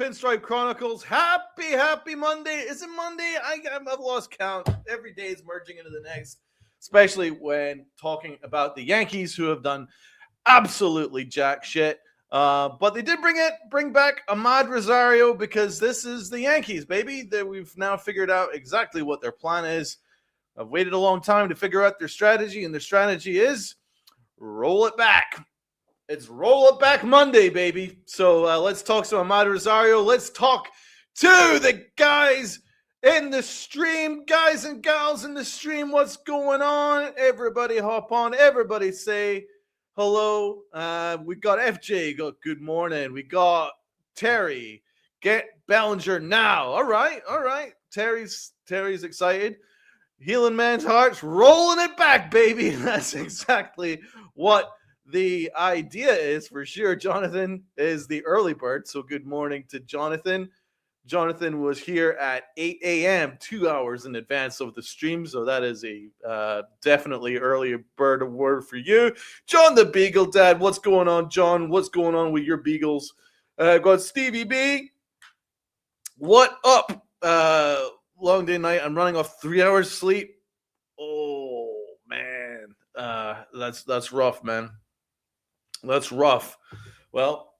Pinstripe Chronicles. Happy Monday. Is it Monday? I've lost count. Every day is merging into the next, especially when talking about the Yankees, who have done absolutely jack shit. But they did bring back Ahmed Rosario because this is the Yankees, baby. We've now figured out exactly what their plan is. I've waited a long time to figure out their strategy, and their strategy is roll it back. It's Roll It Back Monday, baby. So let's talk to Ahmed Rosario. Let's talk to the guys in the stream. Guys and gals in the stream, what's going on? Everybody hop on. Everybody say hello. We got FJ. Got good morning. We got Terry. Get Bellinger now. All right. Terry's excited. Healing man's hearts. Rolling it back, baby. That's exactly what the idea is for sure. Jonathan is the early bird, so good morning to Jonathan. Jonathan was here at 8 a.m., 2 hours in advance of the stream, so that is a definitely early bird award for you. John the Beagle Dad, what's going on, John? What's going on with your Beagles? Got Stevie B. What up? Long day night. I'm running off 3 hours sleep. Oh, man. That's rough, man. That's rough. Well,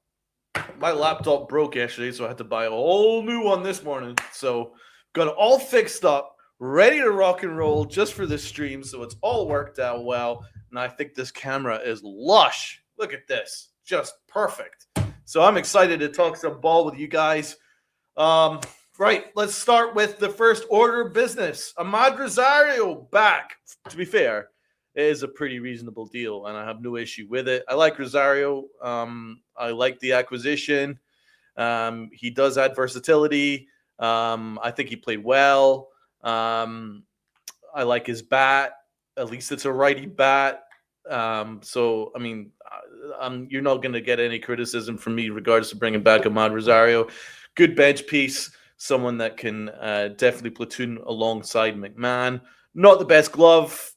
my laptop broke yesterday, so I had to buy a whole new one this morning. So got it all fixed up, ready to rock and roll just for this stream. So it's all worked out well. And I think this camera is lush. Look at this. Just perfect. So I'm excited to talk some ball with you guys. Right, let's start with the first order of business. Ahmed Rosario back. To be fair, it is a pretty reasonable deal, and I have no issue with it. I like Rosario. I like the acquisition. He does add versatility. I think he played well. I like his bat. At least it's a righty bat. So, I mean, you're not going to get any criticism from me regardless of bringing back Ahmed Rosario. Good bench piece. Someone that can definitely platoon alongside McMahon. Not the best glove,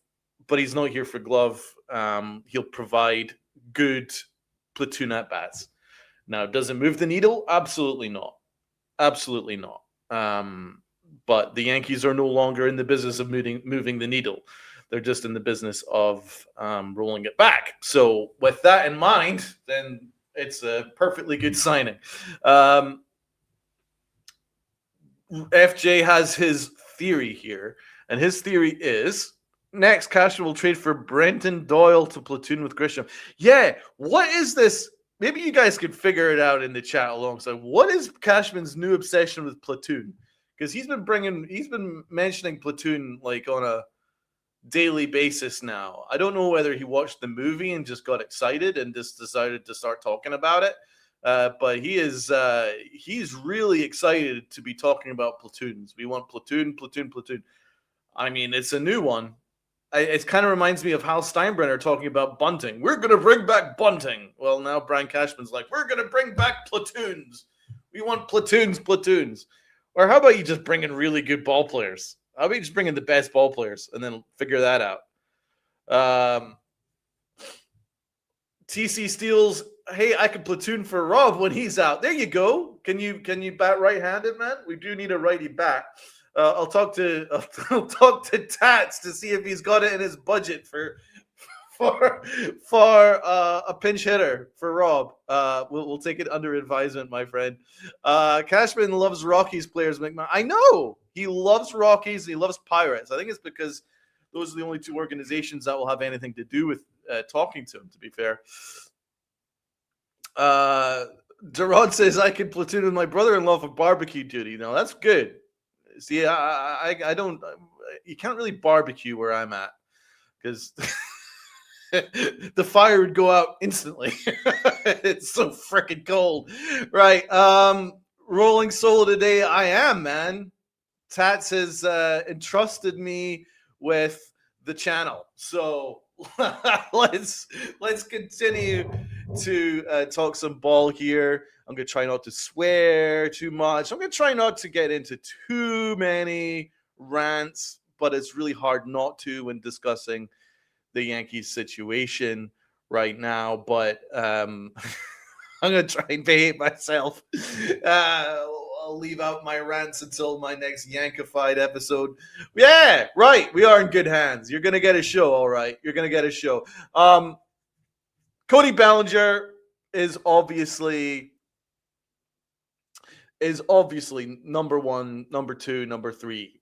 but he's not here for glove. He'll provide good platoon at-bats. Now, does it move the needle? Absolutely not. Absolutely not. But the Yankees are no longer in the business of moving the needle. They're just in the business of rolling it back. So with that in mind, then it's a perfectly good signing. FJ has his theory here, and his theory is next Cashman will trade for Brenton Doyle to platoon with Grisham. Yeah, what is this? Maybe you guys could figure it out in the chat alongside. What is Cashman's new obsession with platoon? Because he's been mentioning platoon like on a daily basis now. I don't know whether he watched the movie and just got excited and just decided to start talking about it. But he's really excited to be talking about platoons. We want platoon. I mean, it's a new one. It kind of reminds me of Hal Steinbrenner talking about bunting. We're going to bring back bunting. Well, now Brian Cashman's like, we're going to bring back platoons. We want platoons. Or how about you just bring in really good ball players? How about you just bring in the best ball players and then figure that out? TC Steele's, hey, I can platoon for Rob when he's out. There you go. Can you bat right-handed, man? We do need a righty bat. I'll talk to Tats to see if he's got it in his budget for a pinch hitter for Rob. We'll take it under advisement, my friend. Cashman loves Rockies players. McMahon, I know he loves Rockies. And he loves Pirates. I think it's because those are the only two organizations that will have anything to do with talking to him. To be fair. Derod says I can platoon with my brother-in-law for barbecue duty. No, that's good. See, I don't. You can't really barbecue where I'm at because the fire would go out instantly. It's so freaking cold, right? Rolling solo today. I am, man. Tats has entrusted me with the channel, so let's continue to talk some ball here. I'm going to try not to swear too much. I'm going to try not to get into too many rants, but it's really hard not to when discussing the Yankees situation right now. But I'm gonna try and behave myself. I'll leave out my rants until my next Yankified episode. Yeah, right. We are in good hands. You're gonna get a show, all right. You're gonna get a show. Cody Bellinger is obviously number one, number two, number three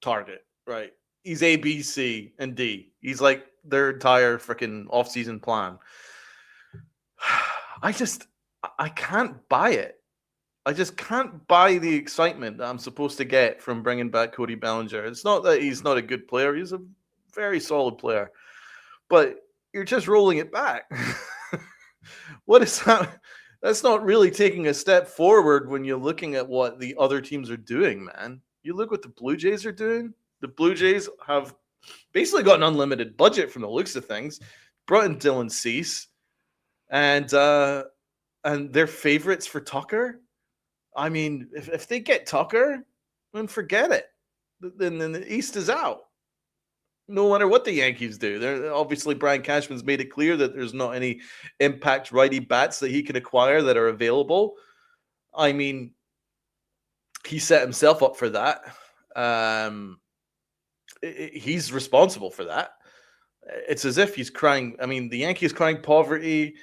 target, right? He's A, B, C, and D. He's like their entire freaking offseason plan. I can't buy it. I just can't buy the excitement that I'm supposed to get from bringing back Cody Bellinger. It's not that he's not a good player. He's a very solid player. But you're just rolling it back. What is that? That's not really taking a step forward when you're looking at what the other teams are doing, man. You look what the Blue Jays are doing. The Blue Jays have basically got an unlimited budget from the looks of things. Brought in Dylan Cease. And they're favorites for Tucker. I mean, if they get Tucker, then forget it. Then the East is out. No matter what the Yankees do. They're, obviously, Brian Cashman's made it clear that there's not any impact righty bats that he can acquire that are available. I mean, he set himself up for that. He's responsible for that. It's as if he's crying. I mean, the Yankees crying poverty.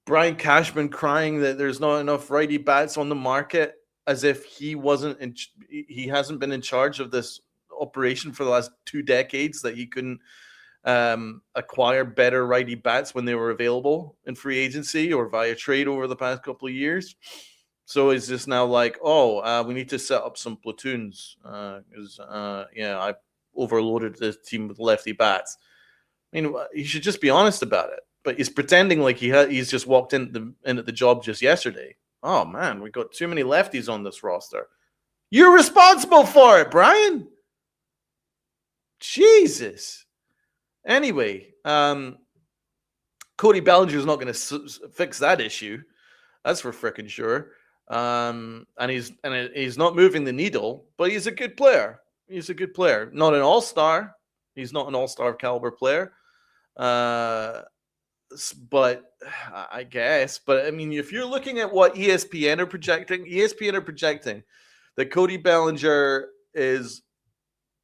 Brian Cashman crying that there's not enough righty bats on the market, as if he hasn't been in charge of this operation for the last 2 decades, that he couldn't acquire better righty bats when they were available in free agency or via trade over the past couple of years. So it's just now like, we need to set up some platoons because I overloaded this team with lefty bats. I mean, he should just be honest about it. But he's pretending like he's just walked in at the job just yesterday. Oh, man, we got too many lefties on this roster. You're responsible for it, Brian. Jesus. Anyway, Cody Bellinger is not going to fix that issue. That's for frickin' sure. And he's not moving the needle, but he's a good player. He's a good player. Not an all-star. He's not an all-star caliber player. But I guess. But I mean, if you're looking at what ESPN are projecting that Cody Bellinger is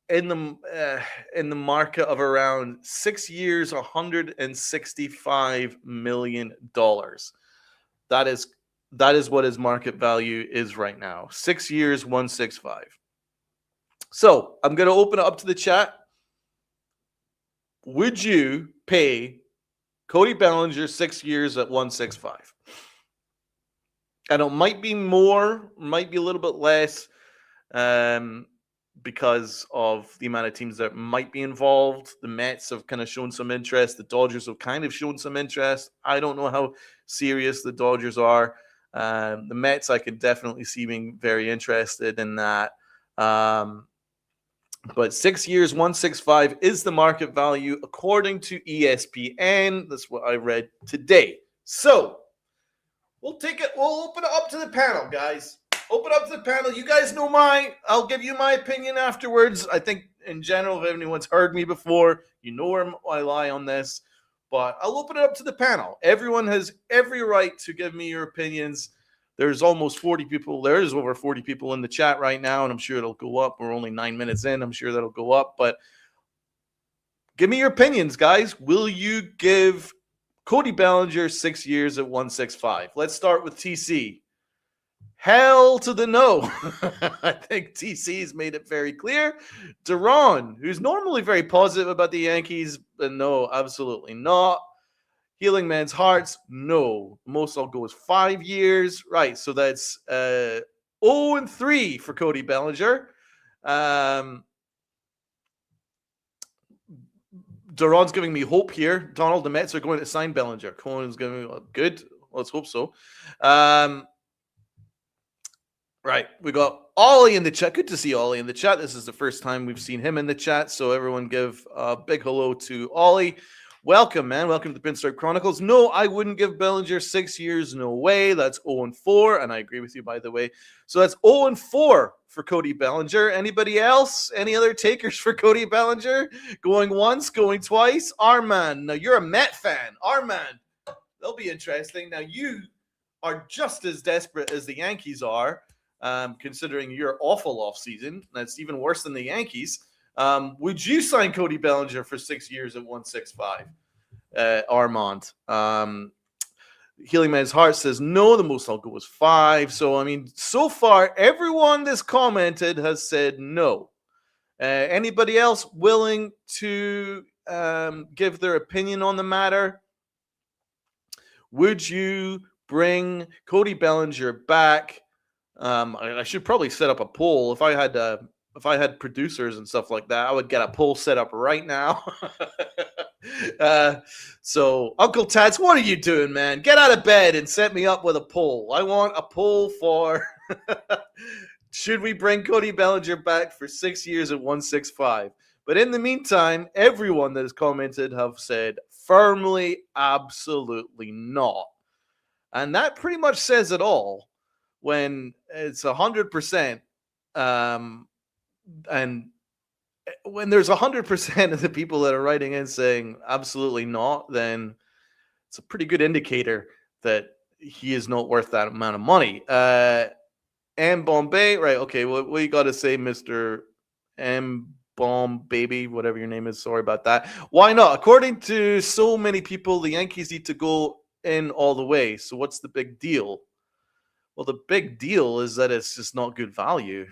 in the market of around 6 years, $165 million. That is what his market value is right now. 6 years, 165. So I'm going to open it up to the chat. Would you pay Cody Bellinger 6 years at 165? And it might be more, might be a little bit less, because of the amount of teams that might be involved. The Mets have kind of shown some interest. The Dodgers have kind of shown some interest. I don't know how serious the Dodgers are. The Mets, I could definitely see being very interested in that. But 6 years, 165 is the market value according to ESPN. That's what I read today. So we'll take it. We'll open it up to the panel, guys. Open up to the panel. You guys know I'll give you my opinion afterwards. I think in general, if anyone's heard me before, you know where I lie on this. But I'll open it up to the panel. Everyone has every right to give me your opinions. There's almost 40 people. There is over 40 people in the chat right now, and I'm sure it'll go up. We're only 9 minutes in. I'm sure that'll go up. But give me your opinions, guys. Will you give Cody Bellinger 6 years at 165? Let's start with TC. Hell to the no. I think TC's made it very clear. Deron, who's normally very positive about the Yankees, but no, absolutely not. Healing Man's Hearts, no. Most I'll go is 5 years. Right, so that's 0-3 for Cody Bellinger. Duran's giving me hope here. Donald, the Mets are going to sign Bellinger. Cohen's giving me good. Let's hope so. Right, we got Ollie in the chat. Good to see Ollie in the chat. This is the first time we've seen him in the chat, so everyone give a big hello to Ollie. Welcome, man. Welcome to the Pinstripe Chronicles. No, I wouldn't give Bellinger 6 years. No way. That's 0-4, and I agree with you, by the way. So that's 0-4 for Cody Bellinger. Anybody else? Any other takers for Cody Bellinger? Going once, going twice? Arman, now you're a Met fan. Arman, that'll be interesting. Now you are just as desperate as the Yankees are, considering your awful offseason, that's even worse than the Yankees, would you sign Cody Bellinger for 6 years at 165? Armand. Healing Man's Heart says no, the most I'll go is 5. So, I mean, so far, everyone that's commented has said no. Anybody else willing to give their opinion on the matter? Would you bring Cody Bellinger back? I should probably set up a poll. If I had producers and stuff like that, I would get a poll set up right now. So, Uncle Tats, what are you doing, man? Get out of bed and set me up with a poll. I want a poll for should we bring Cody Bellinger back for 6 years at 165? But in the meantime, everyone that has commented have said firmly, absolutely not. And that pretty much says it all when it's 100%. And when there's 100% of the people that are writing in saying absolutely not, then it's a pretty good indicator that he is not worth that amount of money. M Bombay, right? Okay, what you got to say, Mr. M Bomb Baby, whatever your name is. Sorry about that. Why not? According to so many people, the Yankees need to go in all the way. So what's the big deal? Well, the big deal is that it's just not good value.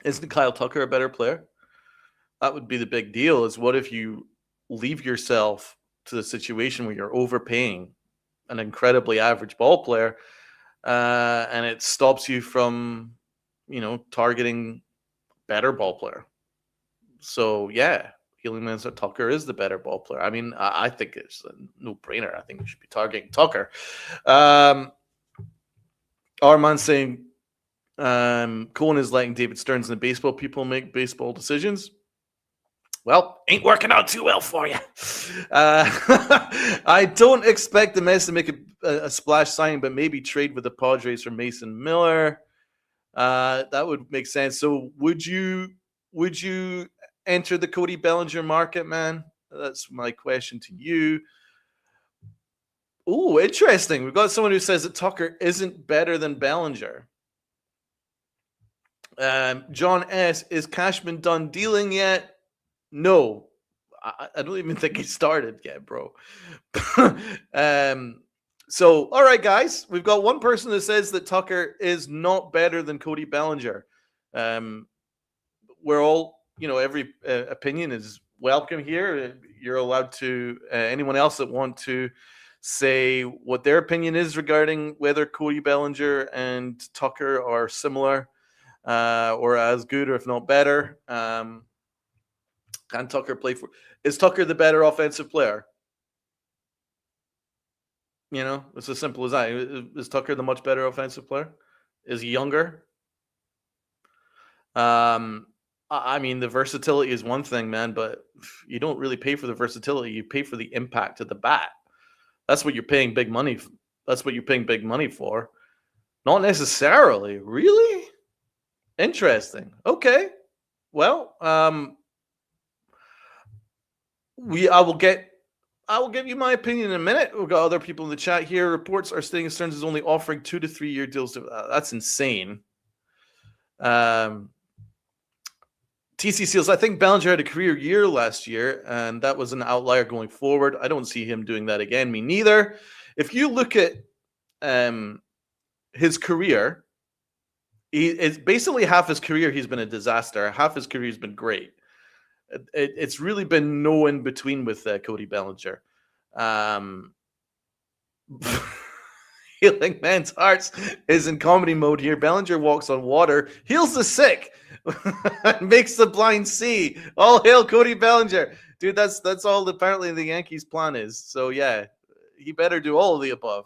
Isn't Kyle Tucker a better player? That would be the big deal. Is what if you leave yourself to the situation where you're overpaying an incredibly average ball player, and it stops you from, targeting better ball player. So yeah, Healing Man said Tucker is the better ball player. I mean, I think it's a no-brainer. I think we should be targeting Tucker. Armand saying Cohen is letting David Stearns and the baseball people make baseball decisions. Well, ain't working out too well for you. I don't expect the Mets to make a splash signing, but maybe trade with the Padres for Mason Miller. That would make sense. So would you enter the Cody Bellinger market, man? That's my question to you. Oh, interesting. We've got someone who says that Tucker isn't better than Bellinger. John S., is Cashman done dealing yet? No. I don't even think he started yet, bro. So, all right, guys. We've got one person that says that Tucker is not better than Cody Bellinger. We're all, every opinion is welcome here. You're allowed to, anyone else that want to say what their opinion is regarding whether Cody Bellinger and Tucker are similar or as good, or if not better. Can Tucker play for? Is Tucker the better offensive player? It's as simple as that. Is Tucker the much better offensive player? Is he younger? I mean, the versatility is one thing, man, but you don't really pay for the versatility. You pay for the impact of the bat. That's what you're paying big money. That's what you're paying big money for. Not necessarily. Really? Interesting. Okay. Well, I will give you my opinion in a minute. We've got other people in the chat here. Reports are stating Stearns is only offering 2 to 3 year deals. That's insane. TC Seals, I think Bellinger had a career year last year, and that was an outlier going forward. I don't see him doing that again. Me neither. If you look at his career, it's basically half his career he's been a disaster. Half his career has been great. It's really been no in between with Cody Bellinger. Healing Man's Hearts is in comedy mode here. Bellinger walks on water, heals the sick, makes the blind see. All hail Cody Bellinger. Dude, that's all apparently the Yankees' plan is. So yeah, he better do all of the above.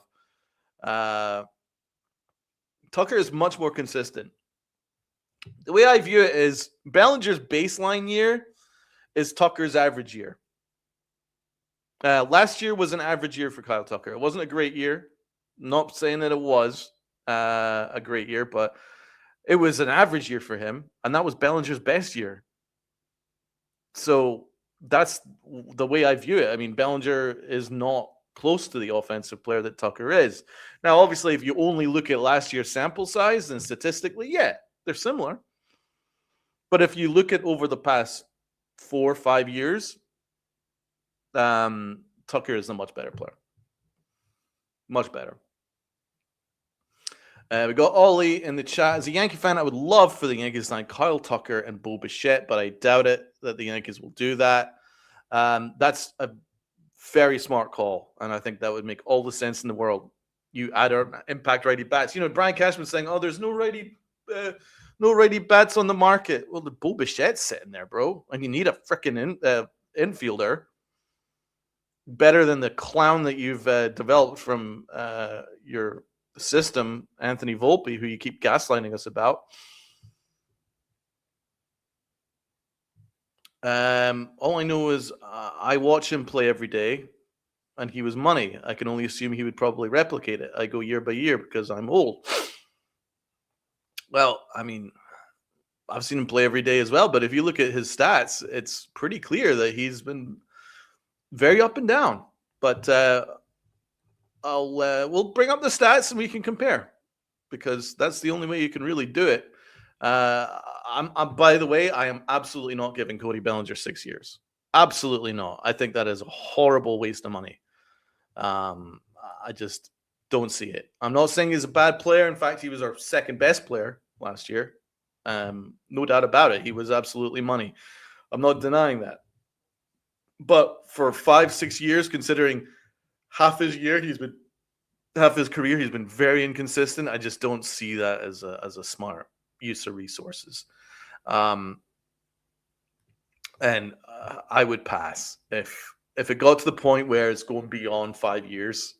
Tucker is much more consistent. The way I view it is Bellinger's baseline year is Tucker's average year. Last year was an average year for Kyle Tucker. It wasn't a great year. Not saying that it was a great year, but it was an average year for him, and that was Bellinger's best year. So that's the way I view it. I mean, Bellinger is not close to the offensive player that Tucker is. Now, obviously, if you only look at last year's sample size and statistically, yeah, they're similar. But if you look at over the past 4 or 5 years, Tucker is a much better player. Much better. We got Ollie in the chat. As a Yankee fan, I would love for the Yankees to sign Kyle Tucker and Bo Bichette, but I doubt it that the Yankees will do that. That's a very smart call, and I think that would make all the sense in the world. You add our impact righty bats. Brian Cashman saying, "Oh, there's no righty bats on the market." Well, the Bo Bichette's sitting there, bro, and you need a freaking infielder better than the clown that you've developed from your system, Anthony Volpe, who you keep gaslighting us about. All I know is I watch him play every day, and he was money. I can only assume he would probably replicate it. I go year by year because I'm old. Well, I mean, I've seen him play every day as well, but if you look at his stats, it's pretty clear that he's been very up and down. But we'll bring up the stats and we can compare, because that's the only way you can really do it. I'm by the way, I am absolutely not giving Cody Bellinger 6 years. Absolutely not. I think that is a horrible waste of money. I just don't see it. I'm not saying he's a bad player. In fact, he was our second best player last year. No doubt about it. He was absolutely money. I'm not denying that. But for 5-6 years, considering half his career, he's been very inconsistent. I just don't see that as a smart use of resources. And I would pass if it got to the point where it's going beyond 5 years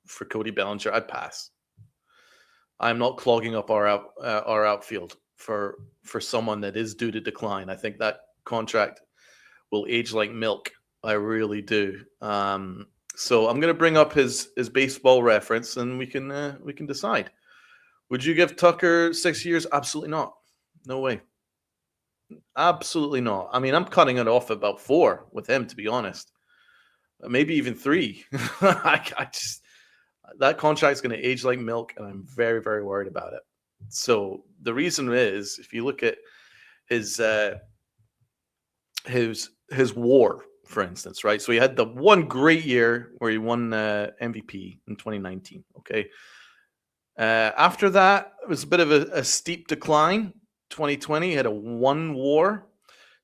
for Cody Bellinger. I'd pass. I'm not clogging up our outfield for someone that is due to decline. I think that contract will age like milk. I really do. So I'm going to bring up his baseball reference, and we can decide. Would you give Tucker 6 years? Absolutely not. No way. Absolutely not. I mean, I'm cutting it off about 4 with him, to be honest. Maybe even 3. That contract's going to age like milk, and I'm very, very worried about it. So the reason is, if you look at his WAR, for instance, right? So he had the one great year where he won MVP in 2019. Okay. After that, it was a bit of a steep decline. 2020, he had a 1 WAR.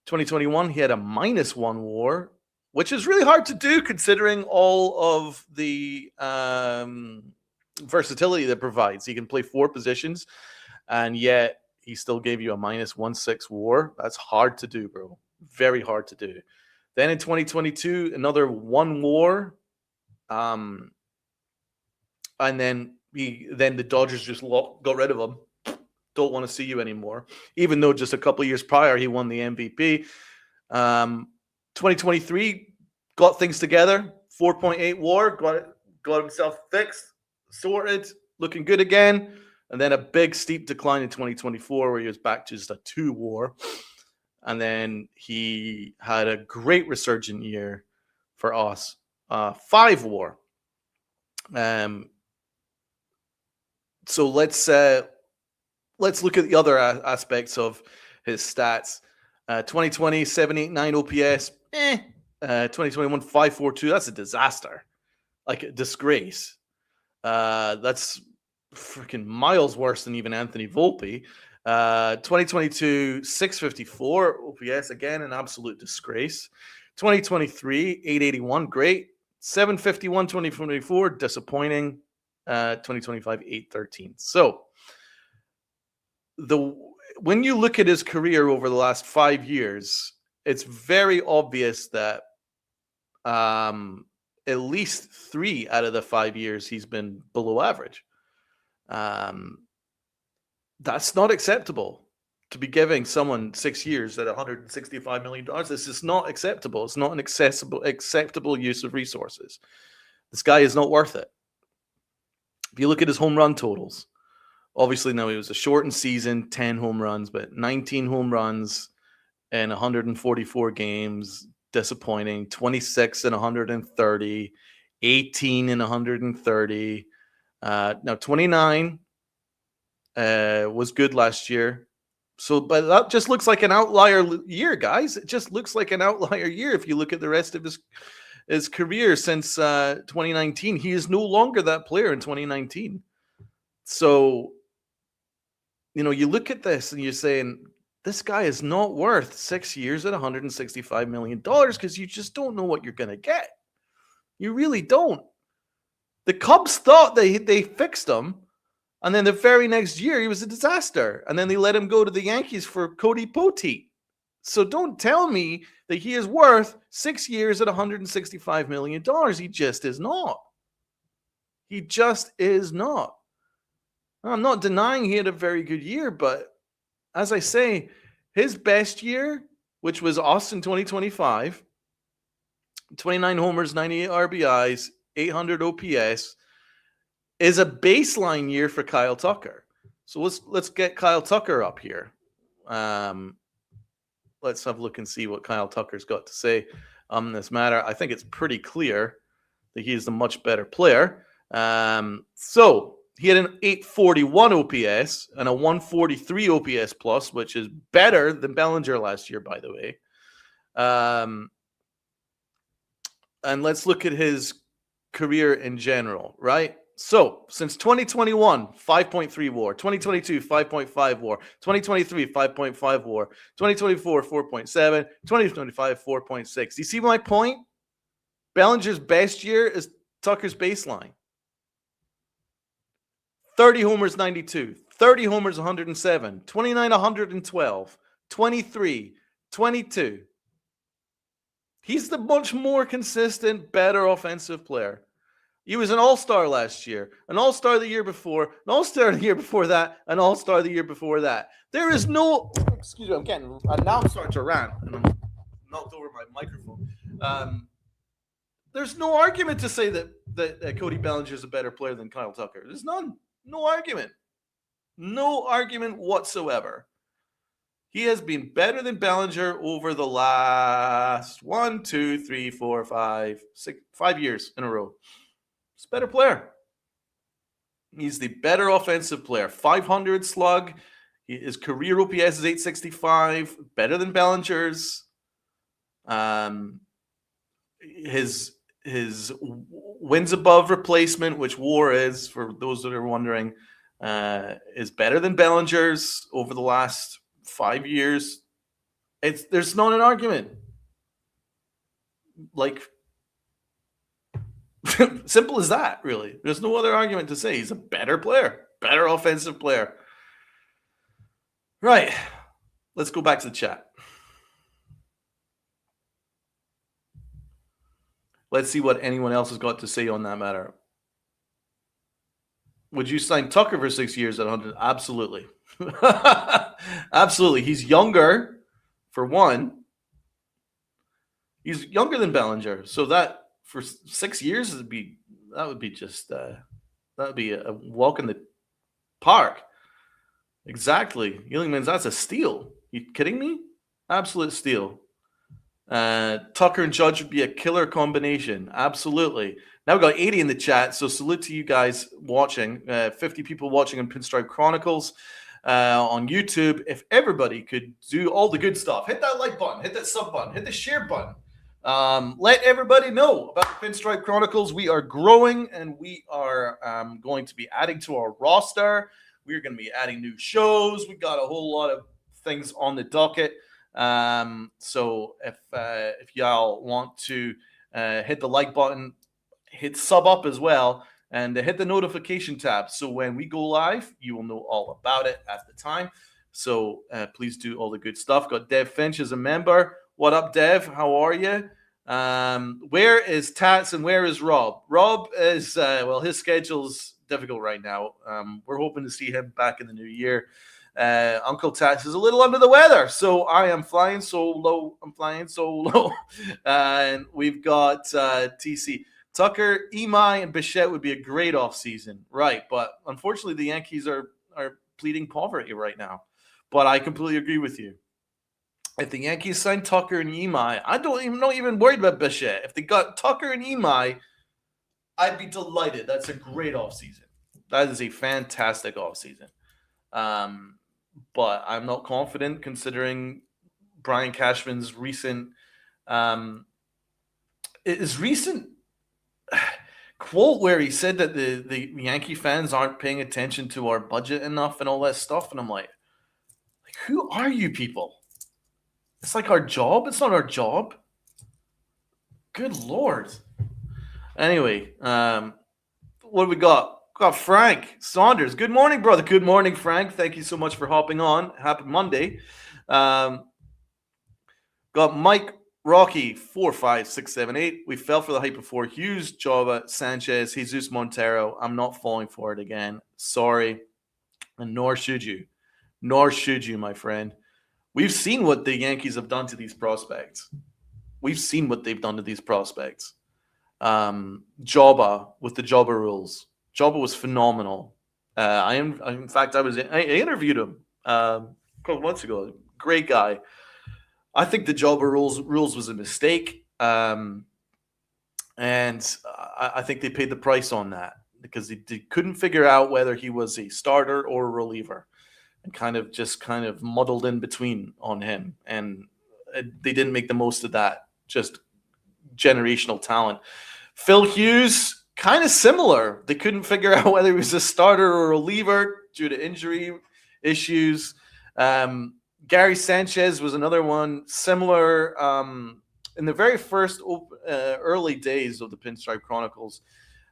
2021, he had a -1 WAR, which is really hard to do considering all of the versatility that provides. He can play 4 positions, and yet he still gave you a -1.6 WAR. That's hard to do, bro. Very hard to do. Then in 2022, another 1 WAR. And then the Dodgers just got rid of him. Don't want to see you anymore. Even though just a couple of years prior, he won the MVP. 2023, got things together. 4.8 WAR, got himself fixed, sorted, looking good again. And then a big steep decline in 2024 where he was back to just a 2 WAR. And then he had a great resurgent year for us, 5 WAR. So let's look at the other aspects of his stats. 2020, 789 OPS. 2021, 542. That's a disaster. Like a disgrace. That's freaking miles worse than even Anthony Volpe. 2022, 654 OPS. Again, an absolute disgrace. 2023, 881. Great. 751, 2024. Disappointing. 2025, 813. So when you look at his career over the last 5 years, it's very obvious that at least 3 out of the 5 years he's been below average. That's not acceptable. To be giving someone 6 years at $165 million, this is not acceptable. It's not an acceptable use of resources. This guy is not worth it. If you look at his home run totals, obviously now it was a shortened season, 10 home runs, but 19 home runs in 144 games, disappointing. 26 in 130, 18 and 130. Now 29 was good last year. So, but that just looks like an outlier year, guys. It just looks like an outlier year if you look at the rest of his career since 2019. He is no longer that player in 2019. So, you look at this and you're saying, this guy is not worth 6 years at $165 million because you just don't know what you're going to get. You really don't. The Cubs thought they fixed him, and then the very next year he was a disaster. And then they let him go to the Yankees for Cody Poteet. So don't tell me that he is worth 6 years at $165 million. He just is not. He just is not. I'm not denying he had a very good year, but as I say, his best year, which was Austin 2025, 29 homers, 98 RBIs, 800 OPS, is a baseline year for Kyle Tucker. So let's get Kyle Tucker up here. Let's have a look and see what Kyle Tucker's got to say on this matter. I think it's pretty clear that he is the much better player. So he had an 841 OPS and a 143 OPS plus, which is better than Bellinger last year, by the way. And let's look at his career in general, right? So since 2021, 5.3 WAR, 2022, 5.5 WAR, 2023, 5.5 WAR, 2024, 4.7, 2025, 4.6. You see my point? Bellinger's best year is Tucker's baseline. 30 homers, 92, 30 homers, 107, 29, 112, 23, 22. He's the much more consistent, better offensive player. He was an all-star last year, an all-star the year before, an all-star the year before that, an all-star the year before that. There is no, excuse me, now I'm starting to rant, and I'm knocked over my microphone. There's no argument to say that Cody Bellinger is a better player than Kyle Tucker. There's none. No argument. No argument whatsoever. He has been better than Bellinger over the last 5 years in a row. He's a better player. He's the better offensive player. 500 slug. His career OPS is 865. Better than Bellinger's. His wins above replacement, which WAR is, for those that are wondering, is better than Bellinger's over the last 5 years. There's not an argument. Like, simple as that, really. There's no other argument to say. He's a better player, better offensive player. Right. Let's go back to the chat. Let's see what anyone else has got to say on that matter. Would you sign Tucker for 6 years at 100? Absolutely. Absolutely. He's younger, for one. He's younger than Bellinger. So that for 6 years would be a walk in the park. Exactly. Yellingman's, that's a steal. You kidding me? Absolute steal. Tucker and Judge would be a killer combination. Absolutely. Now we've got 80 in the chat, so salute to you guys watching. 50 people watching on Pinstripe Chronicles on YouTube. If everybody could do all the good stuff, hit that like button, hit that sub button, hit the share button. Let everybody know about the Pinstripe Chronicles. We are growing, and we are going to be adding to our roster. We're going to be adding new shows. We got a whole lot of things on the docket. So if y'all want to hit the like button, hit sub up as well, and hit the notification tab. So when we go live, you will know all about it at the time. So please do all the good stuff. Got Dev Finch as a member. What up, Dev? How are you? Where is Tats and where is Rob? Rob is, his schedule's difficult right now. We're hoping to see him back in the new year. Uncle Tats is a little under the weather, so I am flying solo. I'm flying solo. And we've got TC. Tucker, Imai, and Bichette would be a great offseason. Right, but unfortunately the Yankees are pleading poverty right now. But I completely agree with you. If the Yankees sign Tucker and Imai, I'm not even worried about Bichette. If they got Tucker and Imai, I'd be delighted. That's a great offseason. That is a fantastic offseason. Um, but I'm not confident considering Brian Cashman's um, recent quote where he said that the Yankee fans aren't paying attention to our budget enough and all that stuff. And I'm like, who are you people? It's like our job. It's not our job. Good Lord. Anyway, what do we got? Got Frank Saunders. Good morning, brother. Good morning, Frank. Thank you so much for hopping on. Happy Monday. Um, got Mike Rocky 45678. We fell for the hype before. Hughes, Java, Sanchez, Jesus Montero. I'm not falling for it again. Sorry, and nor should you. Nor should you, my friend. We've seen what the Yankees have done to these prospects. We've seen what they've done to these prospects. Joba with the Joba rules. Joba was phenomenal. In fact, I interviewed him a couple months ago. Great guy. I think the Joba rules was a mistake, and I think they paid the price on that because they couldn't figure out whether he was a starter or a reliever, and kind of muddled in between on him, and they didn't make the most of that. Just generational talent. Phil Hughes, kind of similar. They couldn't figure out whether he was a starter or a reliever due to injury issues. Gary Sanchez was another one, similar. In the very first early days of the Pinstripe Chronicles,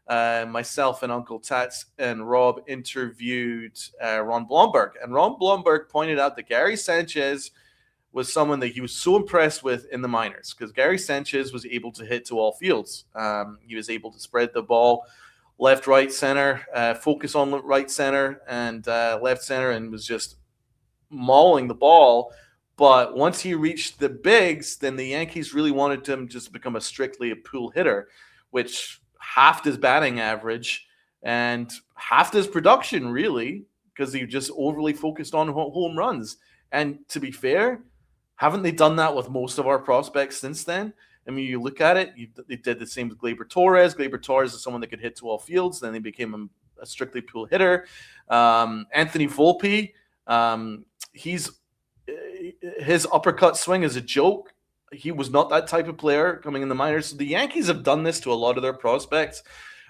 myself and Uncle Tats and Rob interviewed Ron Blomberg. And Ron Blomberg pointed out that Gary Sanchez was someone that he was so impressed with in the minors because Gary Sanchez was able to hit to all fields. He was able to spread the ball left, right, center, focus on right center and left center, and was just mauling the ball. But once he reached the bigs, then the Yankees really wanted him just to become strictly a pool hitter, which halved his batting average and halved his production, really, because he just overly focused on home runs. And to be fair, haven't they done that with most of our prospects since then? I mean, you look at it, they did the same with Gleyber Torres. Gleyber Torres is someone that could hit to all fields. Then they became a strictly pool hitter. Anthony Volpe, his uppercut swing is a joke. He was not that type of player coming in the minors. So the Yankees have done this to a lot of their prospects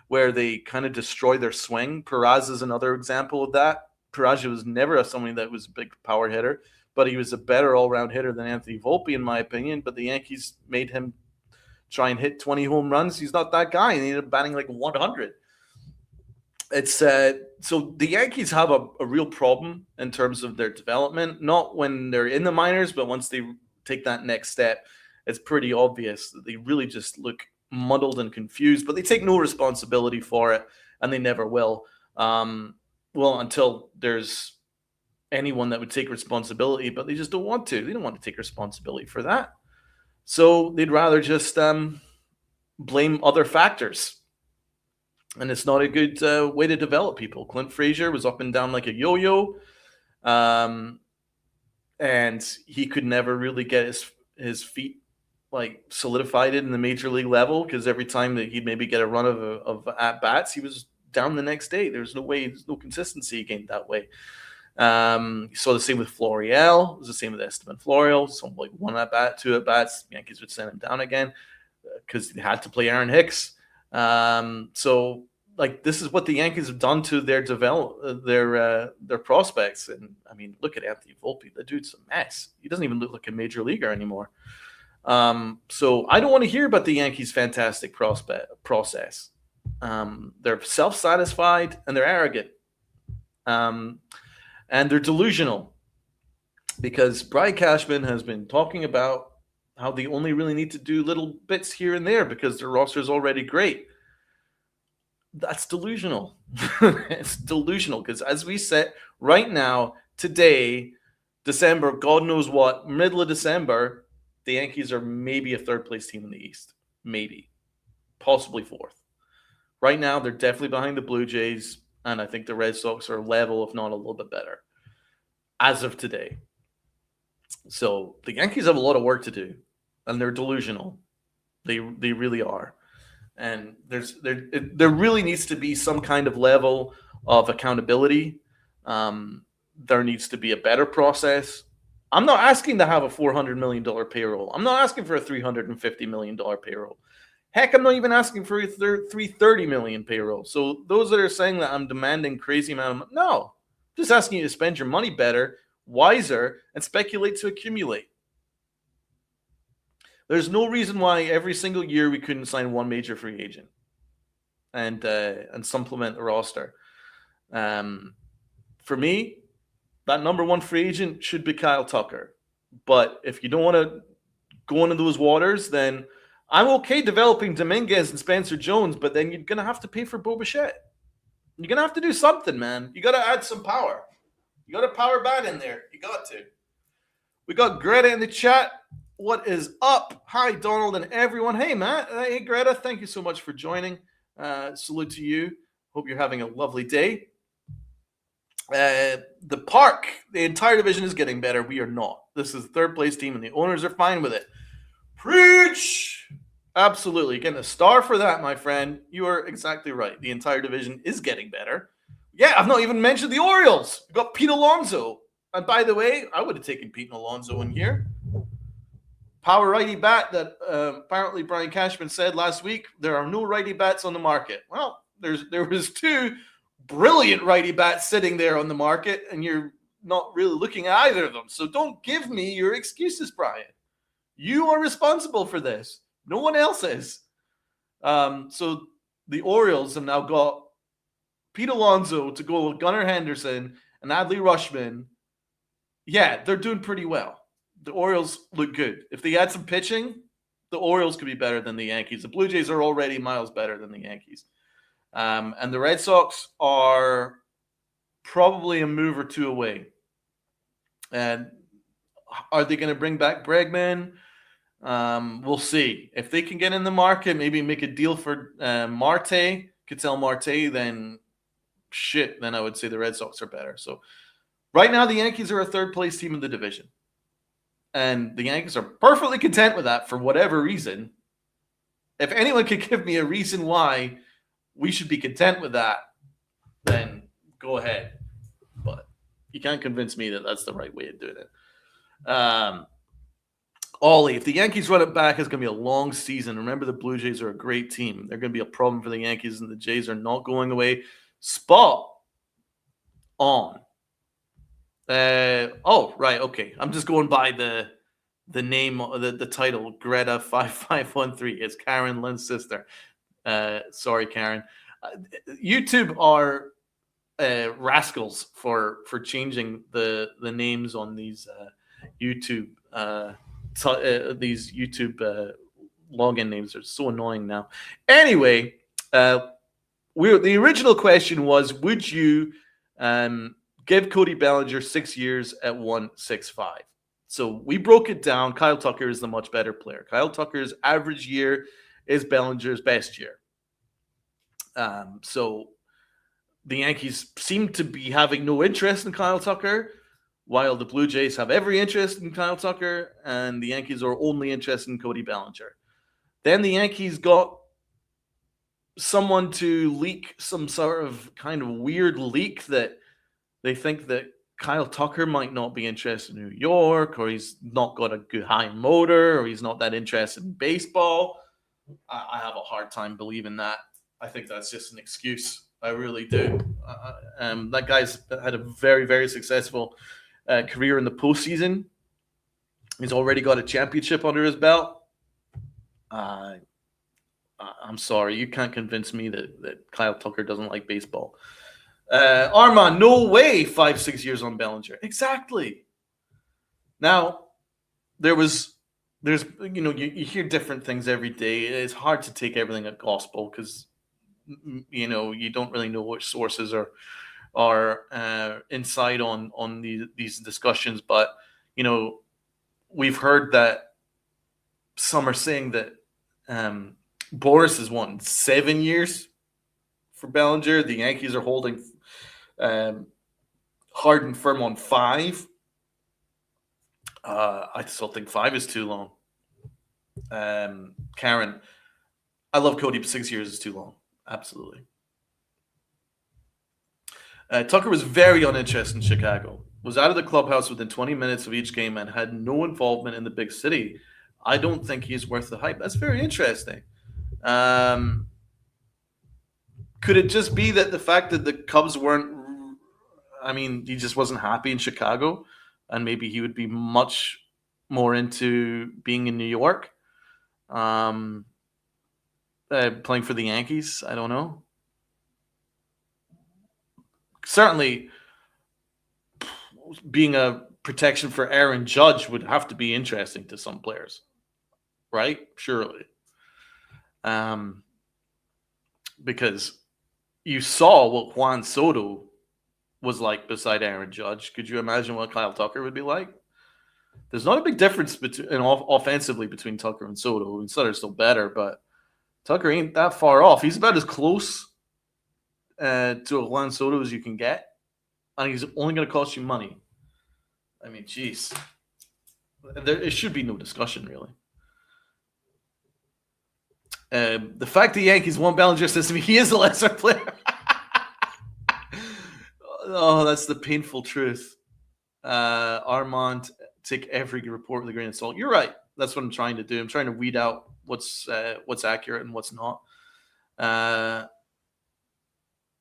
where they kind of destroy their swing. Peraza is another example of that. Peraza was never someone that was a big power hitter, but he was a better all-round hitter than Anthony Volpe, in my opinion. But the Yankees made him try and hit 20 home runs. He's not that guy. He ended up batting like 100. It's so the Yankees have a real problem in terms of their development, not when they're in the minors, but once they take that next step, it's pretty obvious that they really just look muddled and confused, but they take no responsibility for it, and they never will. Well, until there's anyone that would take responsibility, but they just don't want to. They don't want to take responsibility for that. So they'd rather just blame other factors. And it's not a good way to develop people. Clint Frazier was up and down like a yo-yo. And he could never really get his feet like solidified in the major league level because every time that he'd maybe get a run of at-bats, he was down the next day. There's no consistency again that way. You saw the same with Florial. It was the same with Esteban Florial. Some like one at-bat, two at-bats. Yankees would send him down again because they had to play Aaron Hicks. So like this is what the Yankees have done to their their prospects. And I mean, look at Anthony Volpe. The dude's a mess. He doesn't even look like a major leaguer anymore. So I don't want to hear about the Yankees' fantastic process. They're self-satisfied and they're arrogant. And they're delusional because Brian Cashman has been talking about how they only really need to do little bits here and there because their roster is already great. That's delusional. It's delusional because as we said right now, today, December, God knows what, middle of December, the Yankees are maybe a third place team in the East. Maybe. Possibly fourth. Right now, they're definitely behind the Blue Jays, and I think the Red Sox are level, if not a little bit better, as of today. So the Yankees have a lot of work to do, and they're delusional. They really are. And there really needs to be some kind of level of accountability. There needs to be a better process. I'm not asking to have a $400 million payroll. I'm not asking for a $350 million payroll. Heck, I'm not even asking for a $330 million payroll. So those that are saying that I'm demanding crazy amount of no, I'm just asking you to spend your money better, wiser, and speculate to accumulate. There's no reason why every single year we couldn't sign one major free agent and supplement the roster. For me, that number one free agent should be Kyle Tucker. But if you don't want to go into those waters, then I'm okay developing Dominguez and Spencer Jones, but then you're going to have to pay for Bo Bichette. You're going to have to do something, man. You got to add some power. You got a power bat in there. You got to. We got Greta in the chat. What is up? Hi, Donald and everyone. Hey, Matt. Hey, Greta. Thank you so much for joining. Salute to you. Hope you're having a lovely day. The park, the entire division is getting better. We are not. This is the third place team, and the owners are fine with it. Preach! Absolutely. Getting a star for that, my friend. You are exactly right. The entire division is getting better. Yeah, I've not even mentioned the Orioles. We've got Pete Alonso. And by the way, I would have taken Pete Alonso in here. Power righty bat that apparently Brian Cashman said last week, there are no righty bats on the market. Well, there was two brilliant righty bats sitting there on the market, and you're not really looking at either of them. So don't give me your excuses, Brian. You are responsible for this. No one else is. So the Orioles have now got Pete Alonso to go with Gunnar Henderson and Adley Rutschman. Yeah, they're doing pretty well. The Orioles look good. If they had some pitching, the Orioles could be better than the Yankees. The Blue Jays are already miles better than the Yankees. And the Red Sox are probably a move or two away. And are they going to bring back Bregman? We'll see. If they can get in the market, maybe make a deal for Marte, Ketel Marte, then shit, then I would say the Red Sox are better. So right now, the Yankees are a third-place team in the division. And the Yankees are perfectly content with that for whatever reason. If anyone could give me a reason why we should be content with that, then go ahead. But you can't convince me that that's the right way of doing it. Ollie, if the Yankees run it back, it's going to be a long season. Remember, the Blue Jays are a great team. They're going to be a problem for the Yankees, and the Jays are not going away. Spot on. Right, okay. I'm just going by the name, the title, Greta 5513. It's Karen Lynn's sister. Sorry, Karen. YouTube are rascals for changing the names on these YouTube these YouTube login names are so annoying now. Anyway, the original question was, would you give Cody Bellinger 6 years at 165? So we broke it down. Kyle Tucker is the much better player. Kyle Tucker's average year is Bellinger's best year. So the Yankees seem to be having no interest in Kyle Tucker, while the Blue Jays have every interest in Kyle Tucker, and the Yankees are only interested in Cody Bellinger. Then the Yankees got someone to leak some sort of kind of weird leak that they think that Kyle Tucker might not be interested in New York, or he's not got a good high motor, or he's not that interested in baseball. I have a hard time believing that. I think that's just an excuse. I really do. That guy's had a very, very successful career in the postseason. He's already got a championship under his belt. I'm sorry, you can't convince me that Kyle Tucker doesn't like baseball. Armand, no way 5-6 years on Bellinger. Exactly. Now, there's you hear different things every day. It's hard to take everything at gospel because you don't really know which sources are inside on these discussions. But we've heard that some are saying that Boris has won 7 years for Bellinger. The Yankees are holding hard and firm on 5. I still think 5 is too long. Karen, I love Cody, but 6 years is too long. Absolutely. Tucker was very uninterested in Chicago. Was out of the clubhouse within 20 minutes of each game and had no involvement in the big city. I don't think he's worth the hype. That's very interesting. Could it just be that the fact that the Cubs weren't? I mean, he just wasn't happy in Chicago, and maybe he would be much more into being in New York, playing for the Yankees. I don't know. Certainly, being a protection for Aaron Judge would have to be interesting to some players, right? Surely. Because you saw what Juan Soto was like beside Aaron Judge. Could you imagine what Kyle Tucker would be like? There's not a big difference offensively between Tucker and Soto. And Sutter's still better, but Tucker ain't that far off. He's about as close to a Juan Soto as you can get, and he's only going to cost you money. I mean, geez. It should be no discussion, really. The fact the Yankees won Bellinger says to me, he is a lesser player. Oh, that's the painful truth. Armand, take every report with a grain of salt. You're right. That's what I'm trying to do. I'm trying to weed out what's accurate and what's not.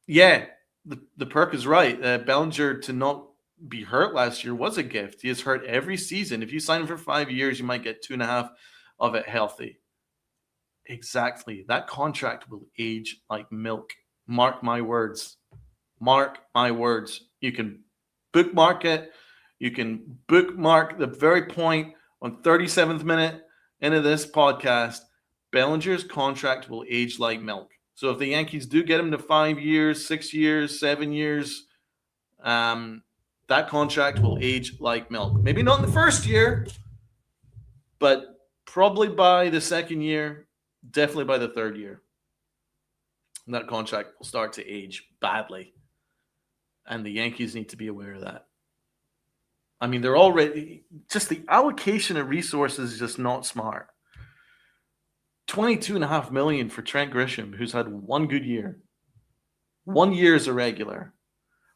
Yeah, the perk is right. Bellinger to not be hurt last year was a gift. He is hurt every season. If you sign him for 5 years, you might get 2.5 of it healthy. Exactly. That contract will age like milk. Mark my words. Mark my words. You can bookmark it. You can bookmark the very point on 37th minute into this podcast. Bellinger's contract will age like milk. So if the Yankees do get him to 5 years, 6 years, 7 years, that contract will age like milk. Maybe not in the first year, but probably by the second year, definitely by the third year. And that contract will start to age badly. And the Yankees need to be aware of that. I mean, they're already, just the allocation of resources is just not smart. $22.5 million for Trent Grisham, who's had one good year. 1 year as a regular.